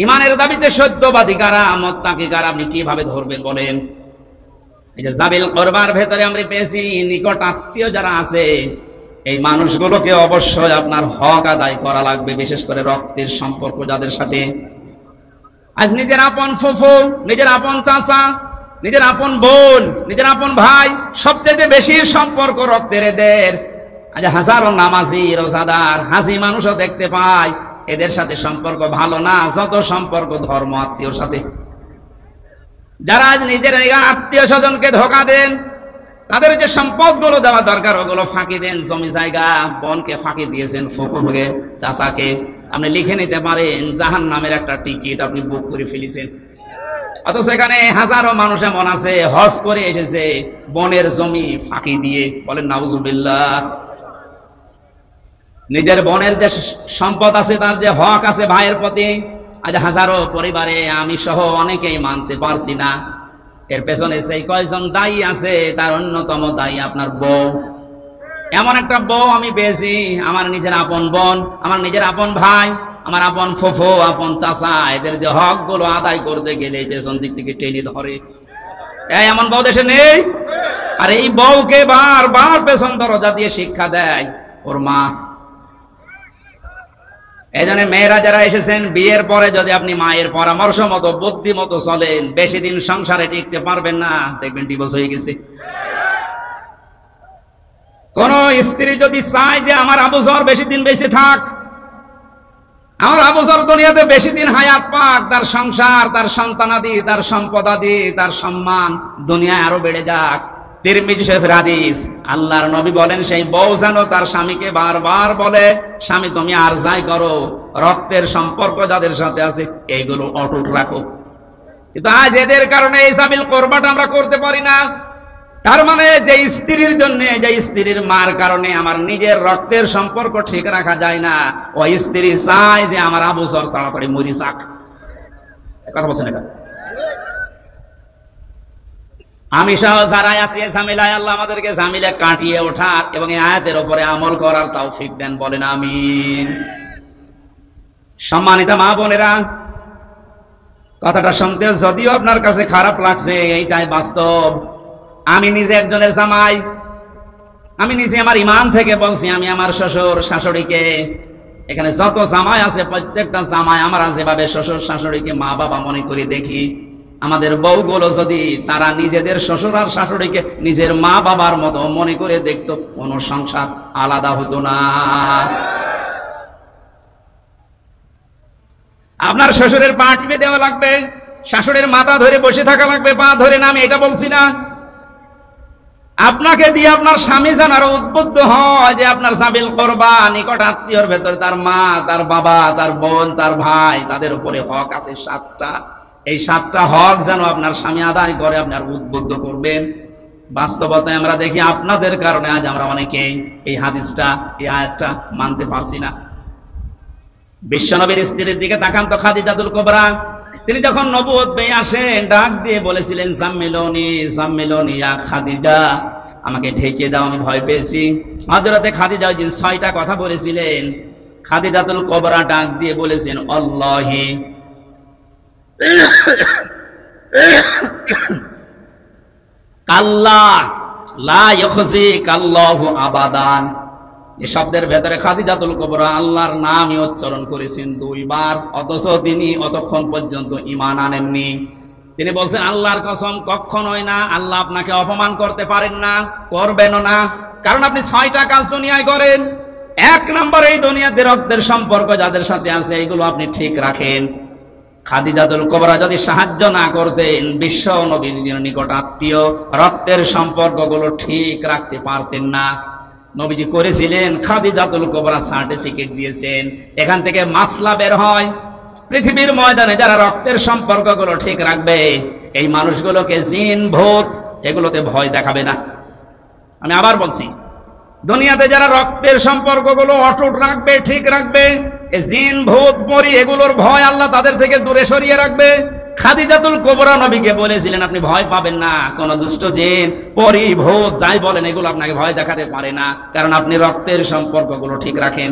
ইমানের দাবিতে সত্যবাদী কারা, মুত্তাকি কারা, আপনি কিভাবে ধরবেন বলেন? এই যে জাবিল কুরবার ভেতরে আমরা পেয়েছি নিকট আত্মীয় যারা আছে, এই মানুষগুলোকে অবশ্যই আপনার হক আদায় করা লাগবে, বিশেষ করে রক্তের সম্পর্ক যাদের সাথে। আজ নিজের আপন ফুফু, নিজের আপন চাচা, নিজের আপন বোন, নিজের আপন ভাই, সবচেয়ে বেশি সম্পর্ক রক্তের এদের। আজ হাজারো নামাজি, রোজাদার, হাসি মানুষও দেখতে পায়, এদের সাথে সম্পর্ক ভালো না যত সম্পর্ক ধর্ম আত্মীয়র সাথে। যারা আজ নিজের আত্মীয় স্বজনকে ধোঁকা দেন, তাদের যে সম্পদগুলো দেওয়া দরকার ওগুলো ফাঁকি দেন। জমি জায়গা, বোনকে ফাঁকি দিয়েছেন, ফুফুকে, চাচাকে। আপনি লিখে নিতে পারেন জাহান্নামের একটা টিকিট আপনি বুক করে ফেলেছেন। অথচ এখানে হাজারো মানুষ এমন আছে হজ করে এসেছে বোনের জমি ফাঁকি দিয়ে। বলেন নাউজুবিল্লাহ। নিজের বোনের যে সম্পদ আছে, তার যে হক আছে ভাইয়ের প্রতি, আজ হাজারো পরিবারে আমি সহ অনেকেই মানতে পারছি না। এর পেছনে সেই কয়জন দায়ী আছে, তার অন্যতম দায়ী আপনার বউ। এমন একটা বউ আমি পেয়েছি, আমার নিজের আপন বোন, আমার নিজের আপন ভাই, আমার আপন ফুফু, আপন চাচা, এদের যে হক গুলো আদায় করতে গেলে পেছন দিক থেকে টেনে ধরে। এমন বউ দেশে নেই? আর এই বউকে বারবার পেছন দরজা দিয়ে শিক্ষা দেয় ওর মা। এই জন্য মেয়েরা যারা এসেছেন, বিয়ের পরে যদি আপনি মায়ের পরামর্শ মতো, বুদ্ধি মতো চলেন, বেশি দিন সংসারে টিকতে পারবেন না, দেখবেন ডিভোর্স হয়ে গেছে। কোন স্ত্রী যদি চায় যে আমার আবু জর বেশি দিন বেঁচে থাক, আমার আবু জর দুনিয়াতে বেশি দিন হায়াত পাক, তার সংসার, তার সন্তানাদি, তার সম্পদাদি, তার সম্মান দুনিয়ায় আরো বেড়ে যাক, তিরমিজি শরীফের হাদিস, আল্লাহর নবী বলেন সেই বউ যেন তার স্বামীকে বারবার বলে, স্বামী তুমি আর যাই করো, রক্তের সম্পর্ক যাদের সাথে আছে এইগুলো অটুট রাখো। কিন্তু আজ এদের কারণে এই জাবিল কুরবাটা আমরা করতে পারি না। তার মানে যে স্ত্রীর জন্য, যে স্ত্রীর মার কারণে আমার নিজের রক্তের সম্পর্ক ঠিক রাখা যায় না, ওই স্ত্রী চায় যে আমার আবু জর তাড়াতাড়ি মরি যাক। কথা বলছেন এটা? আমি সহ যারা আছি ঝামেলায়, আল্লাহ আমাদেরকে ঝামেলা কাটিয়ে ওঠার এবং এই আয়াতের উপরে আমল করার তৌফিক দেন। বলেন আমিন। সম্মানিত মা বোনেরা, কথাটা শুনতে যদিও আপনার কাছে খারাপ লাগছে, এইটাই বাস্তব। আমি নিজে একজনের জামাই, আমি নিজে আমার ইমান থেকে বলছি, আমি আমার শ্বশুর শাশুড়িকে, এখানে যত জামাই আছে প্রত্যেকটা জামাই আমরা যেভাবে শ্বশুর শাশুড়িকে মা বাবা মনে করে দেখি, আমাদের বউগুলো যদি তারা নিজেদের শ্বশুর আর শাশুড়িকে নিজের মা বাবার মতো মনে করে দেখতো, কোনো সংসার আলাদা হতো না। আপনার শ্বশুরের পা টিপে দেওয়া লাগবে, শাশুড়ির মাথা ধরে বসে থাকা লাগবে, পা ধরে না, আমি এটা বলছি না। আপনাকে দিয়ে আপনার স্বামী যেন আরো উদ্বুদ্ধ হয় যে আপনার জাবিল করবা, নিকট আত্মীয়র ভেতরে তার মা, তার বাবা, তার বোন, তার ভাই, তাদের উপরে হক আছে 7টা। এই 7টা হক যেন আপনার স্বামী আদায় করে, আপনার উদ্বুদ্ধ করবেন। বাস্তবতায় আমরা দেখি আপনাদের কারণে আজ আমরা অনেকেই এই হাদিসটা, এই আয়াতটা মানতে পারছি না। বিশ্বনবীর স্ত্রীর দিকে তাকান তো, খাদিজাতুল কুবরা, তিনি যখন নবুয়ত পেয়ে আসেন ডাক দিয়ে বলেছিলেন, জাম্মিলুনি জাম্মিলুনি ইয়া খাদিজা, আমাকে ঢেকে দাও, আমি ভয় পেয়েছি। হযরতে খাদিজা ওই দিন 6টা কথা বলেছিলেন। খাদিজাতুল কুবরা ডাক দিয়ে বলেছেন, আল্লাহি কাল্লা লা ইউখজিকাল্লাহু আবাদান। এই শব্দের ভেতরে খাদিজাতুল কুবরা আল্লাহর নামই উচ্চারণ করেছেন 2 বার, অথচ তিনি অতক্ষণ পর্যন্ত ঈমান আনেননি। তিনি বলছেন, আল্লাহর কসম, কখনোই না, আল্লাহ আপনাকে অপমান করতে পারেন না, করবেনও না, কারণ আপনি 6টা কাজ দুনিয়ায় করেন। 1 নম্বর, এই দুনিয়াতে রক্তের সম্পর্ক যাদের সাথে আছে এইগুলো আপনি ঠিক রাখেন। খাদিজাতুল কুবরা যদি সাহায্য না করতেন, বিশ্ব নবীর নিকট আত্মীয় রক্তের সম্পর্কগুলো ঠিক রাখতে পারতেন না। নবীজি করেছিলেন, খাদিজাতুল কুবরা সার্টিফিকেট দিয়েছেন। এখান থেকে মাসলা বের হয়, পৃথিবীর ময়দানে যারা রক্তের সম্পর্কগুলো ঠিক রাখবে, এই মানুষগুলোকে জিন ভূত এগুলোতে ভয় দেখাবে না। আমি আবার বলছি, দুনিয়াতে যারা রক্তের সম্পর্কগুলো অটুট রাখবে, ঠিক রাখবে, এই জিন ভূত পরী এগুলোর ভয় আল্লাহ তাদের থেকে দূরে সরিয়ে রাখবে। খাদিজাতুল কুবরা নবীকে বলেছিলেন, আপনি ভয় পাবেন না, কোন দুষ্ট জিন পরী ভূত যাই বলেন এগুলো আপনাকে ভয় দেখাতে পারে না, কারণ আপনি রক্তের সম্পর্কগুলো ঠিক রাখেন।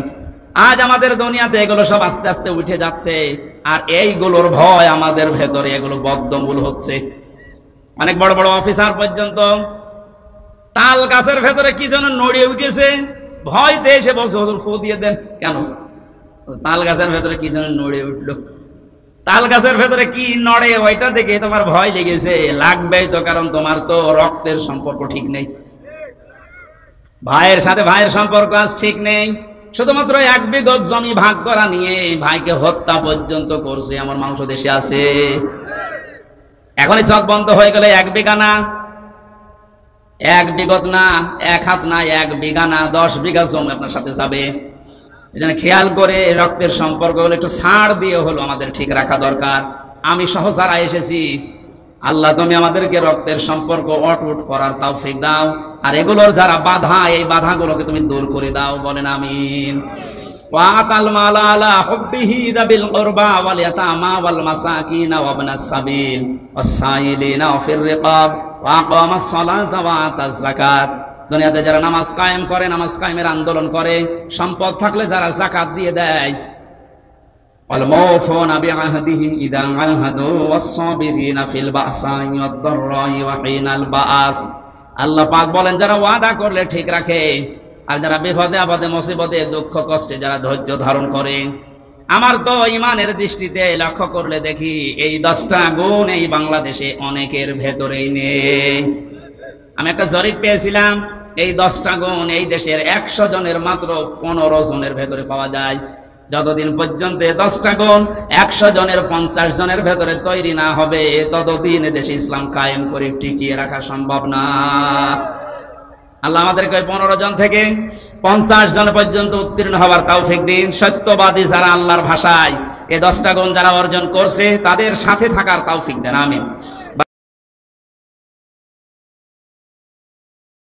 আজ আমাদের দুনিয়াতে এগুলো সব আস্তে আস্তে উঠে যাচ্ছে, আর এইগুলোর ভয় আমাদের ভেতরে এগুলো বদ্ধমূল হচ্ছে। অনেক বড় বড় অফিসার পর্যন্ত তাল গাছের ভেতরে কি যেন নড়িয়ে উঠেছে, ভয়তে এসে বলছে, হুজুর ফু দিয়ে দেন। কেন? তাল গাছের ভেতরে কি যেন নড়ে উঠলো। তাল গাছের ভেতরে কি নড়ে ওইটা দেখে তোমার ভয় লেগেছে, লাগবেই তো, কারণ তোমার তো রক্তের সম্পর্ক ঠিক নেই, ভাইয়ের সাথে ভাইয়ের সম্পর্ক আজ ঠিক নেই। শুধুমাত্র 1 বিঘত জমি ভাগ করা নিয়ে ভাইকে হত্যা পর্যন্ত করছে এমন মানুষ দেশে আছে। এখনই চোখ বন্ধ হয়ে গেলে 1 বিঘা না, 1 বিঘত না, 1 হাত না, 1 বিঘা না, 10 বিঘা জমি আপনার সাথে যাবে। এজন্য খেয়াল করে রক্তের সম্পর্ক হলো একটু ছাড় দিয়ে হলো আমাদের ঠিক রাখা দরকার। আমি সহ যারা এসেছি, আল্লাহ তুমি আমাদেরকে রক্তের সম্পর্ক অটুট করার তৌফিক দাও, আর এগুলোর যারা বাধা, এই বাধাগুলোকে তুমি দূর করে দাও, বলেন আমিন। ওয়াতাল মালা আলা হুব্বিহি যাবিল কুরবা ওয়াল ইয়াতামা ওয়াল মাসাকিন ওয়া ইবনাস সাবিল ওয়াস-সাইলিনা ওয়া ফির রিকাব ওয়া আকামাস সালাতা ওয়া আতাজ যাকাত। দুনিয়াতে যারা নামাজ কায়েম করে, নামাজ কায়েমের আন্দোলন করে, সম্পদ থাকলে যারা যাকাত দিয়ে দেয়, ওয়াল মাউফুনা বিআহদিহিম ইযা আহাদু ওয়াস-সাবিরিনা ফিল বাসাই ওয়াদ-দাররাই ওয়া হিনাল বাআস। আল্লাহ পাক বলেন, যারা ওয়াদা করলে ঠিক রাখে, আর যারা বিপদে আপদে মুসিবতে দুঃখ কষ্টে যারা ধৈর্য ধারণ করে। আমার তো ইমানের দৃষ্টিতে লক্ষ্য করলে দেখি এই 10টা গুণ এই বাংলাদেশে অনেকের ভেতরেই নেই। আমি একটা জরিপ পেয়েছিলাম, এই 10টা গুণ এই দেশের 100 জনের মাত্র 15 জনের ভেতরে পাওয়া যায়। যতদিন পর্যন্ত 10টা গুণ 100 জনের 50 জনের ভেতরে তৈরি না হবে, ততদিন দেশে ইসলাম কায়েম করে টিকিয়ে রাখা সম্ভব না। আল্লাহ আমাদেরকে 15 জন থেকে 50 জন পর্যন্ত উত্তীর্ণ হওয়ার তৌফিক দিন। সত্যবাদী যারা আল্লাহর ভাষায় এই 10টা গুণ যারা অর্জন করছে, তাদের সাথে থাকার তৌফিক দেন, আমিন।